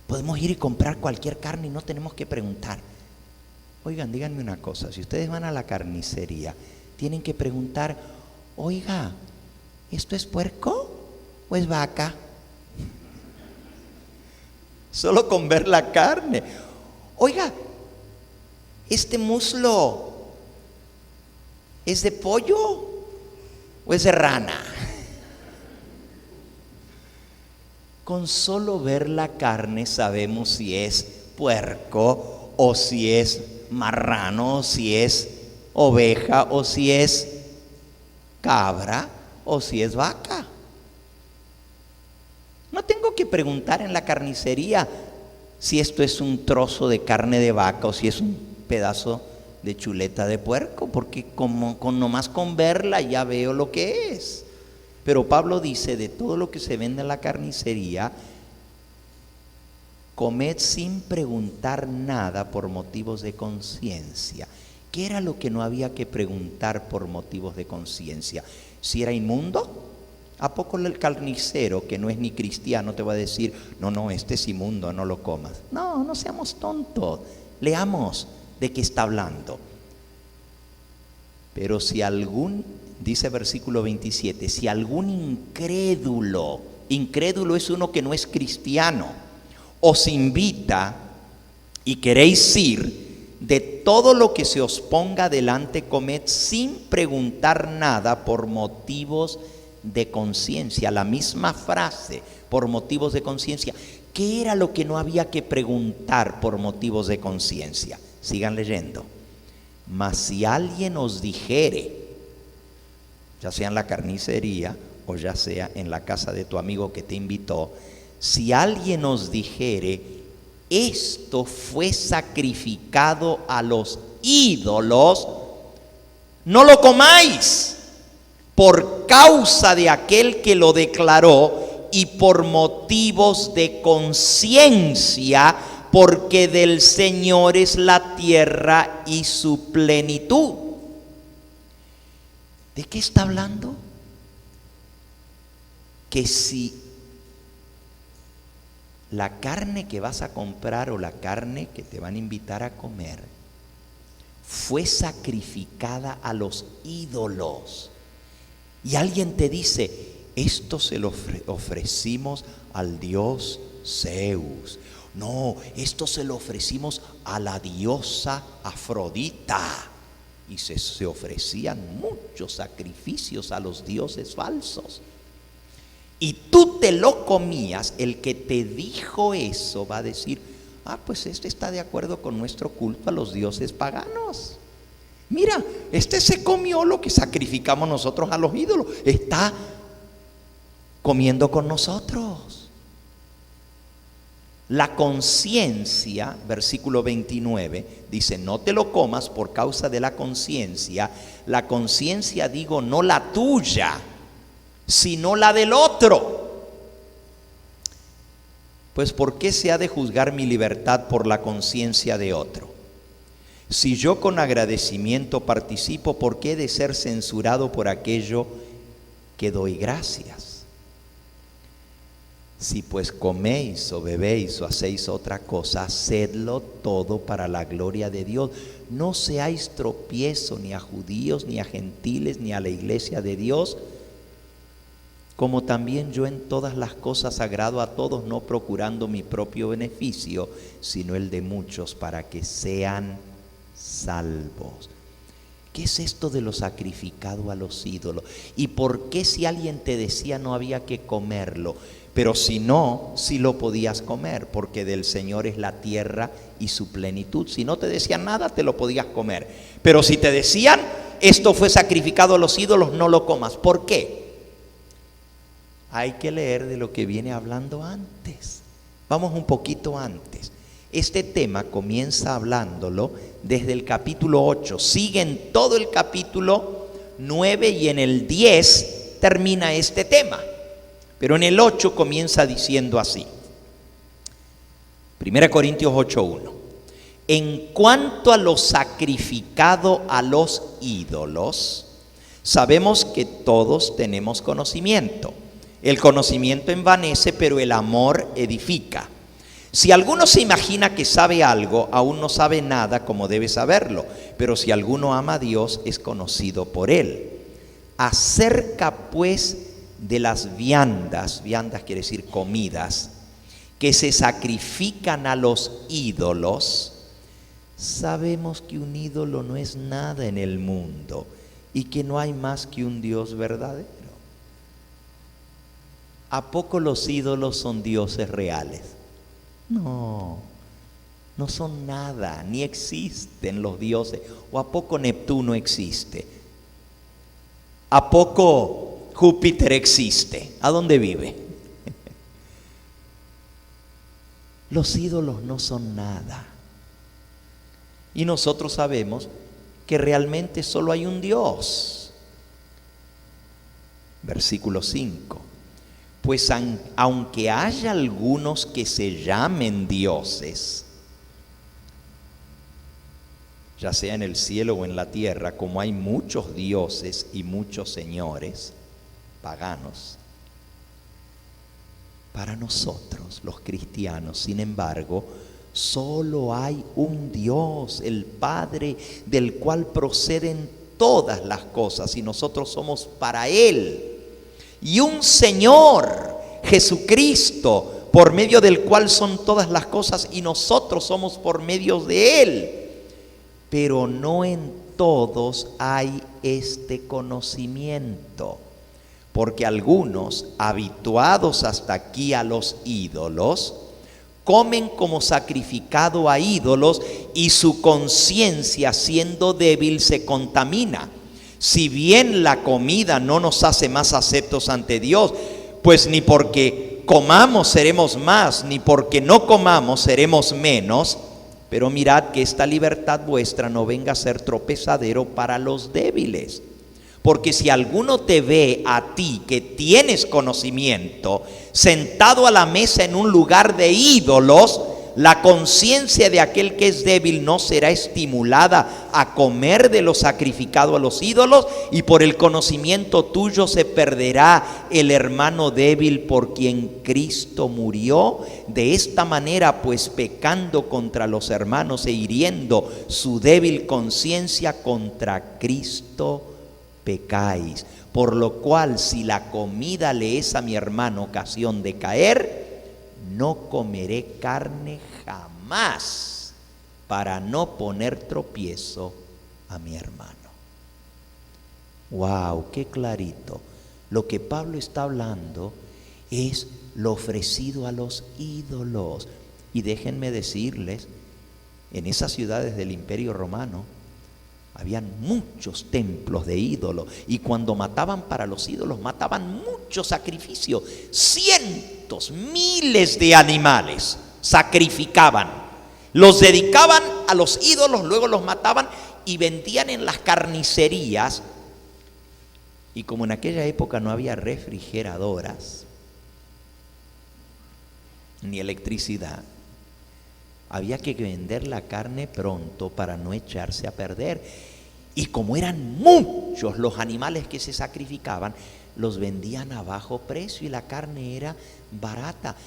podemos ir y comprar cualquier carne y no tenemos que preguntar. Oigan, díganme una cosa, si ustedes van a la carnicería, tienen que preguntar, oiga, ¿esto es puerco o es vaca? Solo con ver la carne. Oiga, ¿este muslo es de pollo o es de rana? Con solo ver la carne sabemos si es puerco o si es marrano, o si es oveja, o si es cabra, o si es vaca. No tengo que preguntar en la carnicería si esto es un trozo de carne de vaca o si es un pedazo de chuleta de puerco, porque nomás con verla ya veo lo que es. Pero Pablo dice, de todo lo que se vende en la carnicería, comed sin preguntar nada por motivos de conciencia. ¿Qué era lo que no había que preguntar por motivos de conciencia? ¿Si era inmundo? ¿A poco el carnicero, que no es ni cristiano, te va a decir, no, este es inmundo, no lo comas? No, no seamos tontos. Leamos de qué está hablando. Pero si dice versículo 27, si algún incrédulo es uno que no es cristiano, os invita y queréis ir, de todo lo que se os ponga delante comed sin preguntar nada por motivos de conciencia. La misma frase, por motivos de conciencia. ¿Qué era lo que no había que preguntar por motivos de conciencia? Sigan leyendo. Mas si alguien os dijere, ya sea en la carnicería o ya sea en la casa de tu amigo que te invitó, si alguien os dijere, esto fue sacrificado a los ídolos, no lo comáis, por causa de aquel que lo declaró y por motivos de conciencia, porque del Señor es la tierra y su plenitud. ¿De qué está hablando? Que si la carne que vas a comprar o la carne que te van a invitar a comer fue sacrificada a los ídolos, y alguien te dice, esto se lo ofrecimos al dios Zeus, no, esto se lo ofrecimos a la diosa Afrodita, y se ofrecían muchos sacrificios a los dioses falsos, y tú te lo comías, el que te dijo eso va a decir, pues este está de acuerdo con nuestro culto a los dioses paganos. Mira, este se comió lo que sacrificamos nosotros a los ídolos, está comiendo con nosotros. La conciencia, versículo 29, dice, no te lo comas por causa de la conciencia. La conciencia, digo, no la tuya, sino la del otro. Pues ¿por qué se ha de juzgar mi libertad por la conciencia de otro? Si yo con agradecimiento participo, ¿por qué he de ser censurado por aquello que doy gracias? Si pues coméis o bebéis o hacéis otra cosa, hacedlo todo para la gloria de Dios. No seáis tropiezo ni a judíos, ni a gentiles, ni a la iglesia de Dios, como también yo en todas las cosas agrado a todos, no procurando mi propio beneficio, sino el de muchos, para que sean salvos. ¿Qué es esto de lo sacrificado a los ídolos? ¿Y por qué si alguien te decía no había que comerlo? Pero si no, sí lo podías comer, porque del Señor es la tierra y su plenitud. Si no te decían nada, te lo podías comer. Pero si te decían, esto fue sacrificado a los ídolos, no lo comas. ¿Por qué? Hay que leer de lo que viene hablando antes. Vamos un poquito antes. Este tema comienza hablándolo desde el capítulo 8. Sigue en todo el capítulo 9 y en el 10 termina este tema. Pero en el 8 comienza diciendo así. 1 Corintios 8:1. En cuanto a lo sacrificado a los ídolos, sabemos que todos tenemos conocimiento. El conocimiento envanece, pero el amor edifica. Si alguno se imagina que sabe algo, aún no sabe nada como debe saberlo. Pero si alguno ama a Dios, es conocido por Él. Acerca pues de las viandas quiere decir comidas, que se sacrifican a los ídolos, sabemos que un ídolo no es nada en el mundo y que no hay más que un Dios verdadero. ¿A poco los ídolos son dioses reales? No, no son nada, ni existen los dioses. ¿O a poco Neptuno existe? ¿A poco Júpiter existe? ¿A dónde vive? Los ídolos no son nada. Y nosotros sabemos que realmente solo hay un Dios. Versículo 5. Pues aunque haya algunos que se llamen dioses, ya sea en el cielo o en la tierra, como hay muchos dioses y muchos señores paganos, para nosotros los cristianos, sin embargo, solo hay un Dios, el Padre, del cual proceden todas las cosas y nosotros somos para Él. Y un Señor, Jesucristo, por medio del cual son todas las cosas y nosotros somos por medio de Él. Pero no en todos hay este conocimiento, porque algunos, habituados hasta aquí a los ídolos, comen como sacrificado a ídolos y su conciencia, siendo débil, se contamina. Si bien la comida no nos hace más aceptos ante Dios, pues ni porque comamos seremos más, ni porque no comamos seremos menos, pero mirad que esta libertad vuestra no venga a ser tropezadero para los débiles. Porque si alguno te ve a ti que tienes conocimiento, sentado a la mesa en un lugar de ídolos, la conciencia de aquel que es débil no será estimulada a comer de lo sacrificado a los ídolos, y por el conocimiento tuyo se perderá el hermano débil por quien Cristo murió. De esta manera, pues pecando contra los hermanos e hiriendo su débil conciencia, contra Cristo pecáis. Por lo cual, si la comida le es a mi hermano ocasión de caer, no comeré carne jamás para no poner tropiezo a mi hermano. Wow, qué clarito. Lo que Pablo está hablando es lo ofrecido a los ídolos. Y déjenme decirles, en esas ciudades del Imperio Romano habían muchos templos de ídolos, y cuando mataban para los ídolos, mataban muchos sacrificios, cientos, miles de animales sacrificaban, los dedicaban a los ídolos, luego los mataban y vendían en las carnicerías. Y como en aquella época no había refrigeradoras ni electricidad, había que vender la carne pronto para no echarse a perder. Y como eran muchos los animales que se sacrificaban, los vendían a bajo precio y la carne era barata.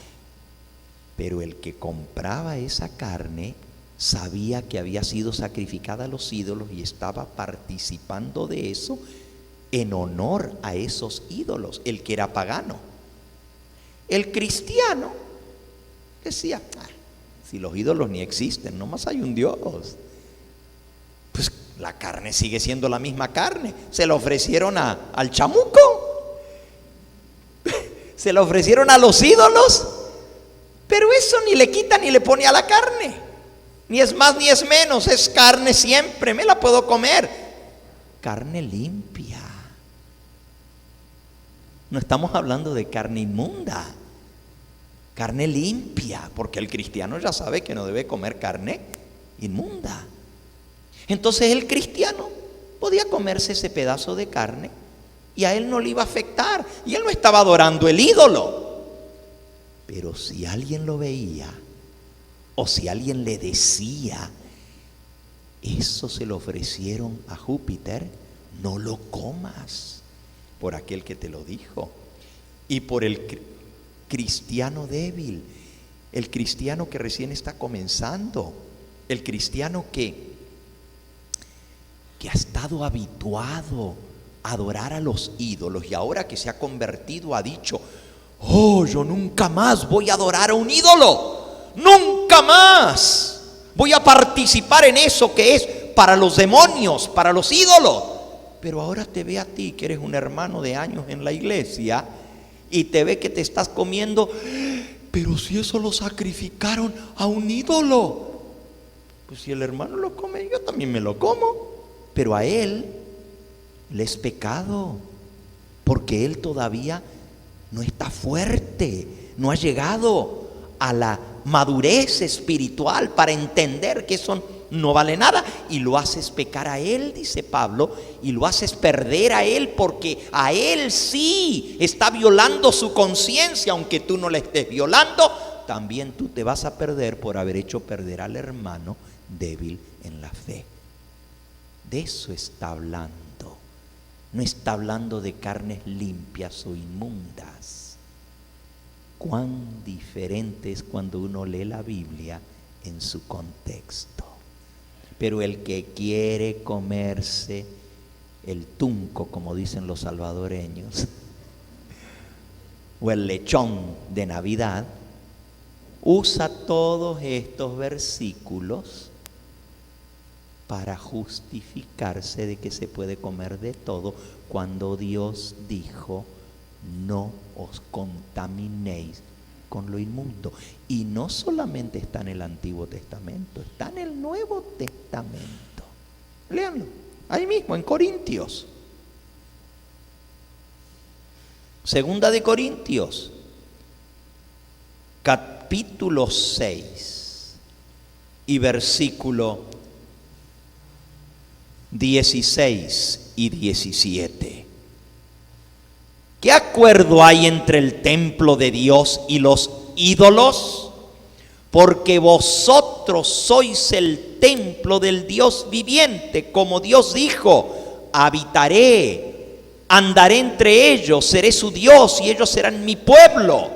Pero el que compraba esa carne sabía que había sido sacrificada a los ídolos y estaba participando de eso, en honor a esos ídolos, el que era pagano. El cristiano decía, si los ídolos ni existen, nomás hay un Dios, pues la carne sigue siendo la misma carne. Se la ofrecieron al chamuco, se la ofrecieron a los ídolos, pero eso ni le quita ni le pone a la carne, ni es más ni es menos, es carne siempre, me la puedo comer. Carne limpia. No estamos hablando de carne inmunda, carne limpia, porque el cristiano ya sabe que no debe comer carne inmunda. Entonces el cristiano podía comerse ese pedazo de carne y a él no le iba a afectar, y él no estaba adorando el ídolo. Pero si alguien lo veía, o si alguien le decía, eso se lo ofrecieron a Júpiter, no lo comas, por aquel que te lo dijo. Y por el cristiano débil, el cristiano que recién está comenzando, el cristiano que ha estado habituado a adorar a los ídolos, y ahora que se ha convertido ha dicho, yo nunca más voy a adorar a un ídolo, nunca más voy a participar en eso que es para los demonios, para los ídolos. Pero ahora te ve a ti, que eres un hermano de años en la iglesia, y te ve que te estás comiendo, pero si eso lo sacrificaron a un ídolo, pues si el hermano lo come, yo también me lo como. Pero a él le es pecado, porque él todavía no está fuerte, no ha llegado a la madurez espiritual para entender que eso no vale nada, y lo haces pecar a él, dice Pablo, y lo haces perder a él, porque a él sí está violando su conciencia. Aunque tú no la estés violando, también tú te vas a perder por haber hecho perder al hermano débil en la fe. De eso está hablando. No está hablando de carnes limpias o inmundas. Cuán diferente es cuando uno lee la Biblia en su contexto. Pero el que quiere comerse el tunco, como dicen los salvadoreños, o el lechón de Navidad, usa todos estos versículos para justificarse de que se puede comer de todo, cuando Dios dijo, no os contaminéis con lo inmundo. Y no solamente está en el Antiguo Testamento, está en el Nuevo Testamento. Léanlo, ahí mismo en Corintios. Segunda de Corintios, capítulo 6 y versículo 16 y 17. ¿Qué acuerdo hay entre el templo de Dios y los ídolos? Porque vosotros sois el templo del Dios viviente, como Dios dijo, habitaré, andaré entre ellos, seré su Dios y ellos serán mi pueblo.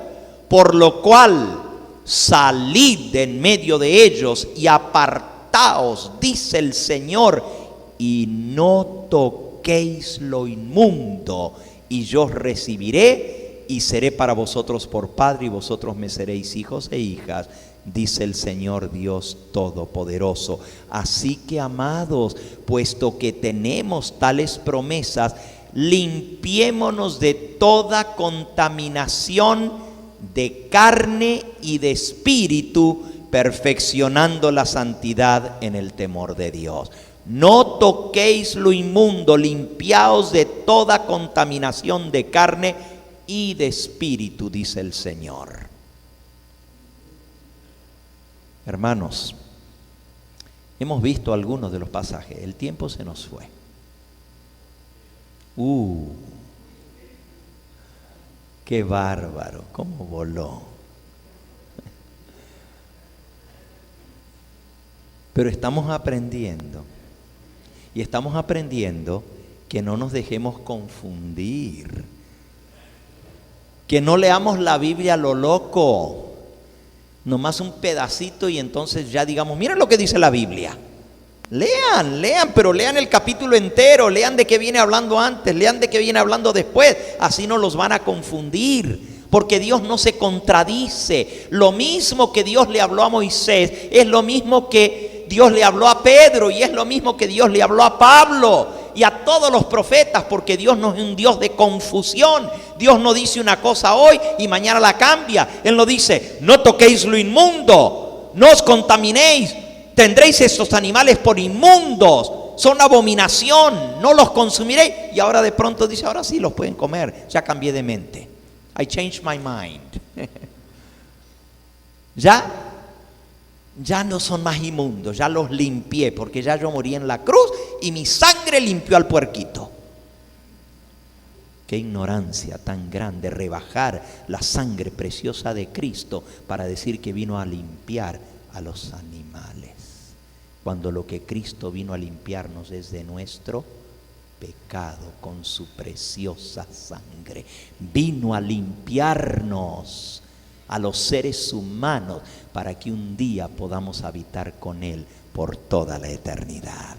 Por lo cual, salid de en medio de ellos y apartaos, dice el Señor, y no toquéis lo inmundo, y yo os recibiré y seré para vosotros por padre, y vosotros me seréis hijos e hijas, dice el Señor Dios Todopoderoso. Así que, amados, puesto que tenemos tales promesas, limpiémonos de toda contaminación de carne y de espíritu, perfeccionando la santidad en el temor de Dios. No toquéis lo inmundo, limpiaos de toda contaminación de carne y de espíritu, dice el Señor. Hermanos, hemos visto algunos de los pasajes, el tiempo se nos fue. Qué bárbaro, cómo voló. Pero estamos aprendiendo. Y estamos aprendiendo que no nos dejemos confundir, que no leamos la Biblia a lo loco, nomás un pedacito y entonces ya digamos, miren lo que dice la Biblia. Lean, pero lean el capítulo entero, lean de qué viene hablando antes, lean de qué viene hablando después, así no los van a confundir, porque Dios no se contradice. Lo mismo que Dios le habló a Moisés, es lo mismo que Dios le habló a Pedro, y es lo mismo que Dios le habló a Pablo y a todos los profetas, porque Dios no es un Dios de confusión. Dios no dice una cosa hoy y mañana la cambia. Él no dice, no toquéis lo inmundo, no os contaminéis, tendréis estos animales por inmundos, son abominación, no los consumiréis. Y ahora de pronto dice, ahora sí los pueden comer, ya cambié de mente. I changed my mind. Ya no son más inmundos, ya los limpié, porque ya yo morí en la cruz y mi sangre limpió al puerquito. Qué ignorancia tan grande, rebajar la sangre preciosa de Cristo para decir que vino a limpiar a los animales, cuando lo que Cristo vino a limpiarnos es de nuestro pecado con su preciosa sangre. Vino a limpiarnos a los seres humanos para que un día podamos habitar con Él por toda la eternidad.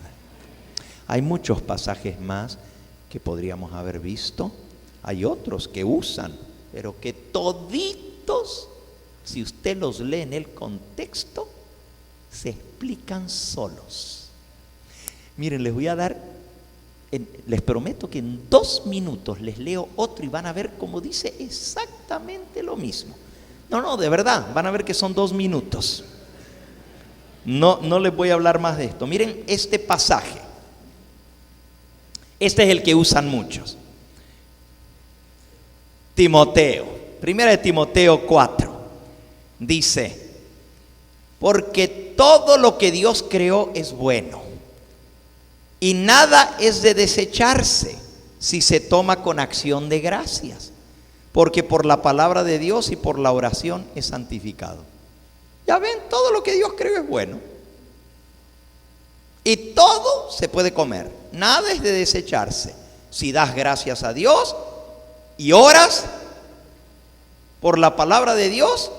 Hay muchos pasajes más que podríamos haber visto, hay otros que usan, pero que toditos, si usted los lee en el contexto, se explican solos. Miren, les voy a dar, les prometo que en 2 minutos les leo otro y van a ver cómo dice exactamente lo mismo. No, de verdad, van a ver que son 2 minutos. No les voy a hablar más de esto. Miren este pasaje. Este es el que usan muchos. Timoteo, 1 Timoteo 4, dice, porque todo lo que Dios creó es bueno, y nada es de desecharse si se toma con acción de gracias, porque por la palabra de Dios y por la oración es santificado. Ya ven, todo lo que Dios creó es bueno. Y todo se puede comer, nada es de desecharse. Si das gracias a Dios y oras por la palabra de Dios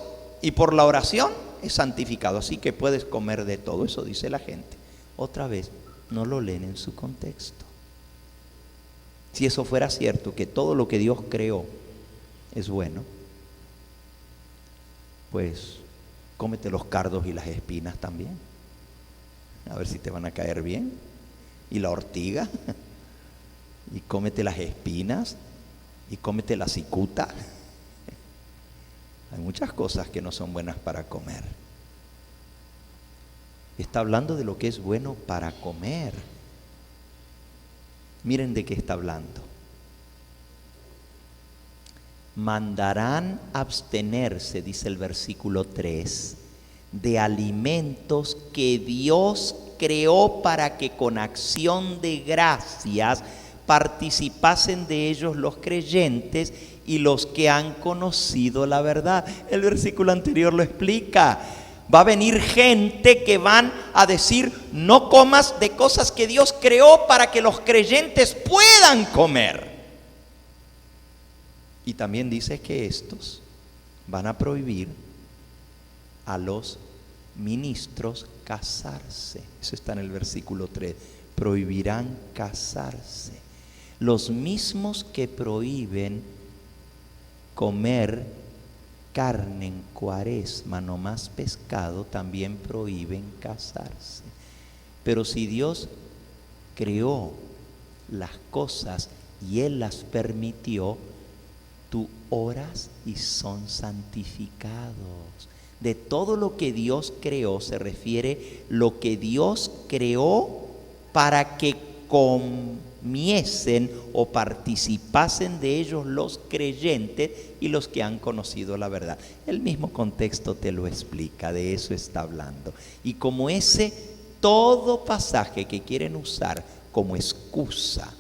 y por la oración, es santificado. Así que puedes comer de todo, eso dice la gente. Otra vez, no lo leen en su contexto. Si eso fuera cierto, que todo lo que Dios creó es bueno, pues cómete los cardos y las espinas también. A ver si te van a caer bien. Y la ortiga. Y cómete las espinas. Y cómete la cicuta. Hay muchas cosas que no son buenas para comer. Está hablando de lo que es bueno para comer. Miren de qué está hablando. Mandarán abstenerse, dice el versículo 3, de alimentos que Dios creó para que con acción de gracias participasen de ellos los creyentes y los que han conocido la verdad. El versículo anterior lo explica. Va a venir gente que van a decir, no comas de cosas que Dios creó para que los creyentes puedan comer. Y también dice que estos van a prohibir a los ministros casarse. Eso está en el versículo 3. Prohibirán casarse. Los mismos que prohíben comer carne en Cuaresma, no más pescado, también prohíben casarse. Pero si Dios creó las cosas y Él las permitió, tú oras y son santificados. De todo lo que Dios creó se refiere lo que Dios creó para que comiesen o participasen de ellos los creyentes y los que han conocido la verdad. El mismo contexto te lo explica, de eso está hablando. Y como ese, todo pasaje que quieren usar como excusa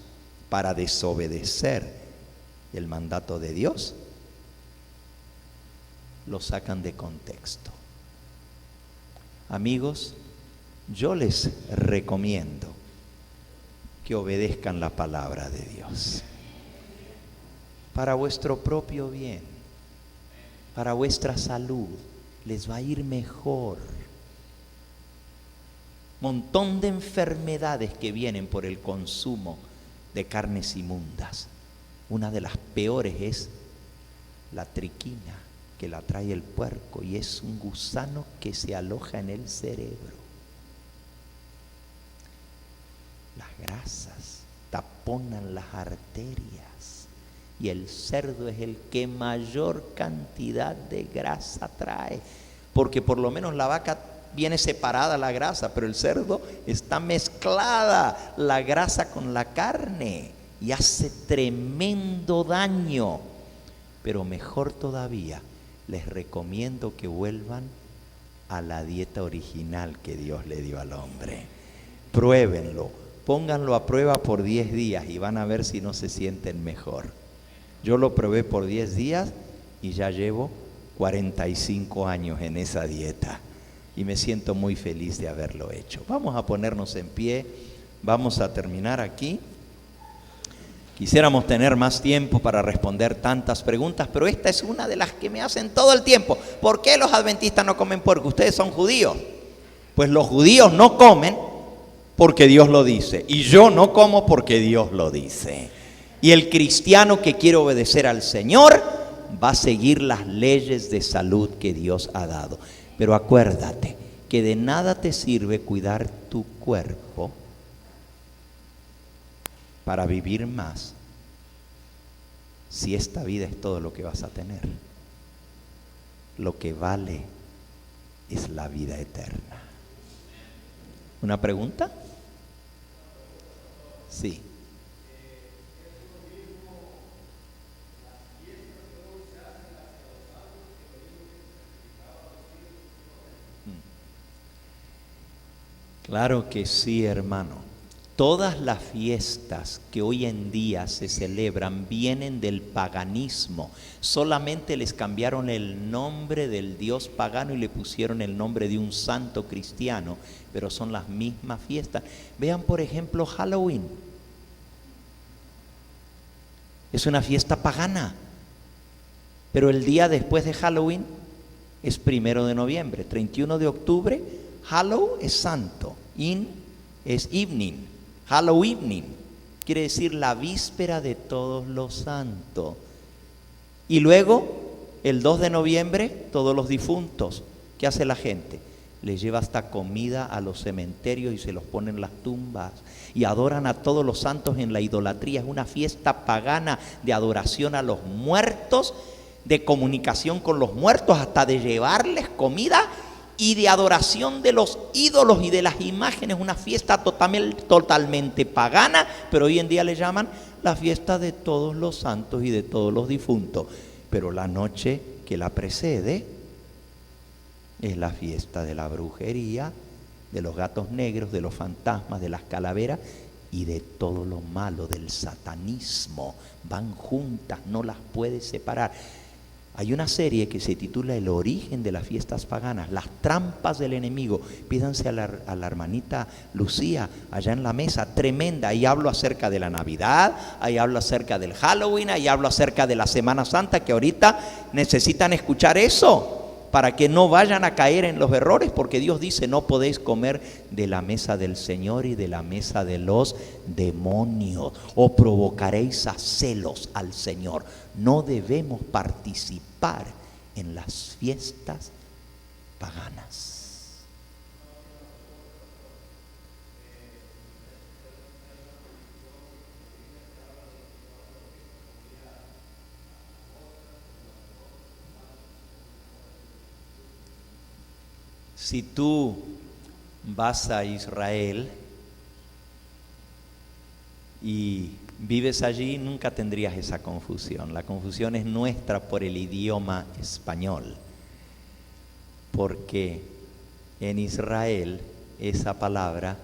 para desobedecer el mandato de Dios, lo sacan de contexto. Amigos, yo les recomiendo que obedezcan la palabra de Dios para vuestro propio bien, para vuestra salud. Les va a ir mejor. Montón de enfermedades que vienen por el consumo de carnes inmundas. Una de las peores es la triquina, que la trae el puerco, y es un gusano que se aloja en el cerebro. Las grasas taponan las arterias, y el cerdo es el que mayor cantidad de grasa trae, porque por lo menos la vaca viene separada la grasa, pero el cerdo está mezclada la grasa con la carne y hace tremendo daño. Pero mejor todavía, les recomiendo que vuelvan a la dieta original que Dios le dio al hombre. Pruébenlo, pónganlo a prueba por 10 días y van a ver si no se sienten mejor. Yo lo probé por 10 días y ya llevo 45 años en esa dieta y me siento muy feliz de haberlo hecho. Vamos a ponernos en pie, vamos a terminar aquí. Quisiéramos tener más tiempo para responder tantas preguntas, pero esta es una de las que me hacen todo el tiempo. ¿Por qué los adventistas no comen puerco? Ustedes son judíos. Pues los judíos no comen porque Dios lo dice, y yo no como porque Dios lo dice. Y el cristiano que quiere obedecer al Señor va a seguir las leyes de salud que Dios ha dado. Pero acuérdate que de nada te sirve cuidar tu cuerpo para vivir más si esta vida es todo lo que vas a tener. Lo que vale es la vida eterna. ¿Una pregunta? Sí. Claro que sí, hermano. Todas las fiestas que hoy en día se celebran vienen del paganismo. Solamente les cambiaron el nombre del dios pagano y le pusieron el nombre de un santo cristiano, pero son las mismas fiestas. Vean, por ejemplo, Halloween. Es una fiesta pagana, pero el día después de Halloween es 1 de noviembre, 31 de octubre. Hallow es santo, in es evening, Hallow evening, quiere decir la víspera de todos los santos. Y luego, el 2 de noviembre, todos los difuntos. ¿Qué hace la gente? Les lleva hasta comida a los cementerios y se los pone en las tumbas. Y adoran a todos los santos en la idolatría. Es una fiesta pagana de adoración a los muertos, de comunicación con los muertos, hasta de llevarles comida y de adoración de los ídolos y de las imágenes. Una fiesta totalmente pagana, pero hoy en día le llaman la fiesta de todos los santos y de todos los difuntos. Pero la noche que la precede es la fiesta de la brujería, de los gatos negros, de los fantasmas, de las calaveras y de todo lo malo, del satanismo. Van juntas, no las puedes separar. Hay una serie que se titula El origen de las fiestas paganas, las trampas del enemigo. Pídanse a la hermanita Lucía allá en la mesa, tremenda. Ahí hablo acerca de la Navidad, ahí hablo acerca del Halloween, ahí hablo acerca de la Semana Santa, que ahorita necesitan escuchar eso para que no vayan a caer en los errores, porque Dios dice: no podéis comer de la mesa del Señor y de la mesa de los demonios, o provocaréis a celos al Señor. No debemos participar en las fiestas paganas. Si tú vas a Israel y vives allí, nunca tendrías esa confusión. La confusión es nuestra por el idioma español, porque en Israel esa palabra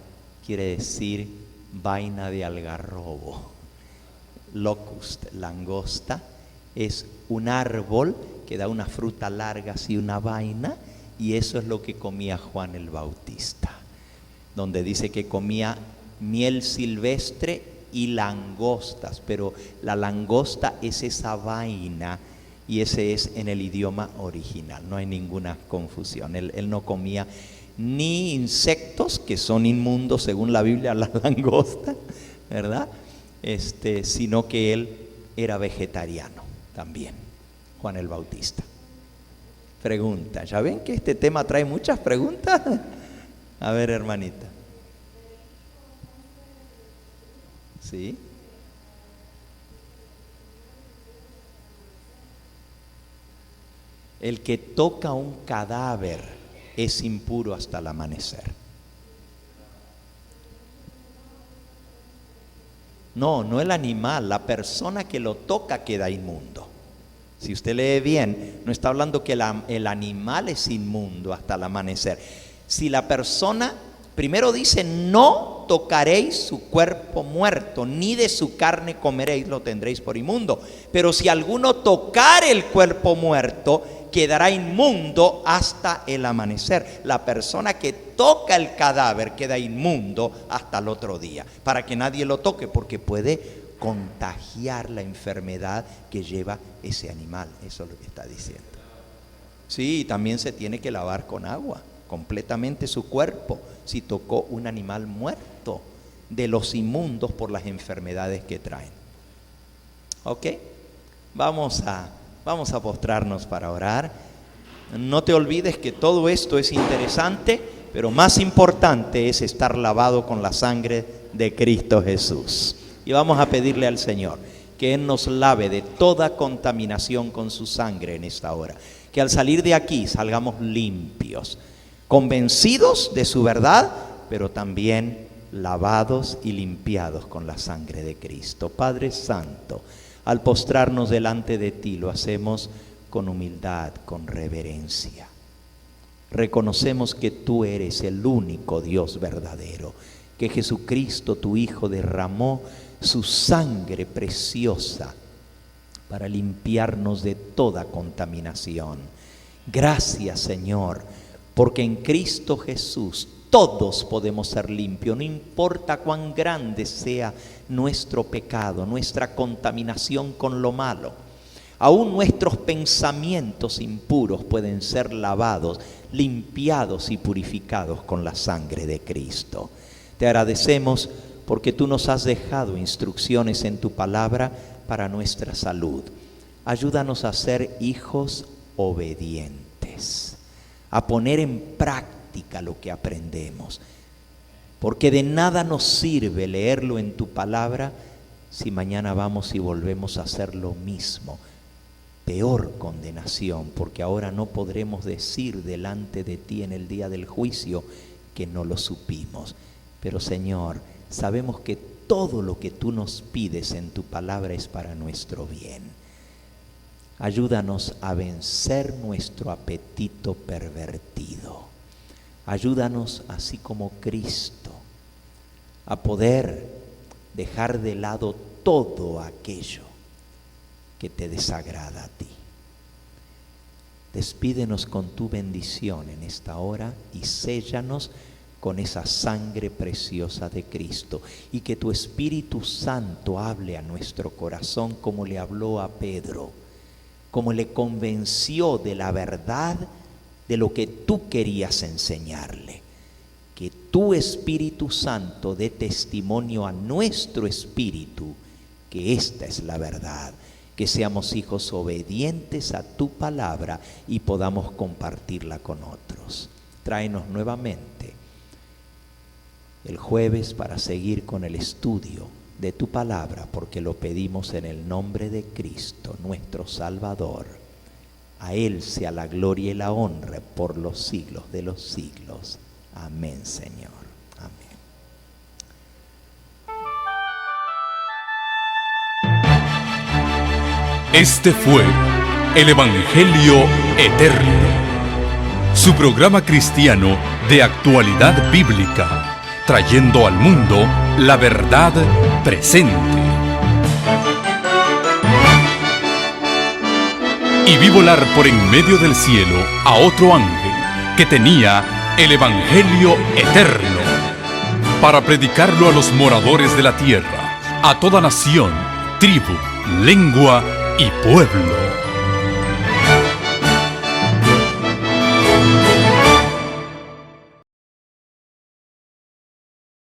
quiere decir vaina de algarrobo. Locust, langosta, es un árbol que da una fruta larga, así una vaina. Y eso es lo que comía Juan el Bautista, donde dice que comía miel silvestre y langostas, pero la langosta es esa vaina, y ese es en el idioma original, no hay ninguna confusión. Él no comía ni insectos, que son inmundos según la Biblia, la langosta, ¿verdad? Sino que él era vegetariano también, Juan el Bautista. Pregunta, ¿ya ven que este tema trae muchas preguntas? A ver, hermanita. ¿Sí? El que toca un cadáver es impuro hasta el amanecer. No el animal, la persona que lo toca queda inmundo. Si usted lee bien, no está hablando que el animal es inmundo hasta el amanecer. Si la persona, primero dice, no tocaréis su cuerpo muerto, ni de su carne comeréis, lo tendréis por inmundo. Pero si alguno tocare el cuerpo muerto, quedará inmundo hasta el amanecer. La persona que toca el cadáver queda inmundo hasta el otro día, para que nadie lo toque, porque puede contagiar la enfermedad que lleva ese animal. Eso es lo que está diciendo. Sí, también se tiene que lavar con agua completamente su cuerpo si tocó un animal muerto, de los inmundos por las enfermedades que traen. ¿Ok? Vamos a postrarnos para orar. No te olvides que todo esto es interesante, pero más importante es estar lavado con la sangre de Cristo Jesús. Y vamos a pedirle al Señor que Él nos lave de toda contaminación con su sangre en esta hora. Que al salir de aquí salgamos limpios, convencidos de su verdad, pero también lavados y limpiados con la sangre de Cristo. Padre Santo, al postrarnos delante de ti lo hacemos con humildad, con reverencia. Reconocemos que tú eres el único Dios verdadero, que Jesucristo tu Hijo derramó su sangre preciosa para limpiarnos de toda contaminación. Gracias, Señor, porque en Cristo Jesús todos podemos ser limpios, no importa cuán grande sea nuestro pecado, nuestra contaminación con lo malo. Aún nuestros pensamientos impuros pueden ser lavados, limpiados y purificados con la sangre de Cristo. Te agradecemos porque tú nos has dejado instrucciones en tu palabra para nuestra salud. Ayúdanos a ser hijos obedientes, a poner en práctica lo que aprendemos, porque de nada nos sirve leerlo en tu palabra si mañana vamos y volvemos a hacer lo mismo. Peor condenación, porque ahora no podremos decir delante de ti en el día del juicio que no lo supimos. Pero Señor, sabemos que todo lo que tú nos pides en tu palabra es para nuestro bien. Ayúdanos a vencer nuestro apetito pervertido. Ayúdanos, así como Cristo, a poder dejar de lado todo aquello que te desagrada a ti. Despídenos con tu bendición en esta hora y séllanos con esa sangre preciosa de Cristo, y que tu Espíritu Santo hable a nuestro corazón como le habló a Pedro, como le convenció de la verdad de lo que tú querías enseñarle. Que tu Espíritu Santo dé testimonio a nuestro espíritu que esta es la verdad, que seamos hijos obedientes a tu palabra y podamos compartirla con otros. Tráenos nuevamente el jueves para seguir con el estudio de tu palabra, porque lo pedimos en el nombre de Cristo, nuestro Salvador. A Él sea la gloria y la honra por los siglos de los siglos. Amén, Señor. Amén. Este fue el Evangelio Eterno, su programa cristiano de actualidad bíblica, trayendo al mundo la verdad presente. Y vi volar por en medio del cielo a otro ángel que tenía el Evangelio Eterno, para predicarlo a los moradores de la tierra, a toda nación, tribu, lengua y pueblo.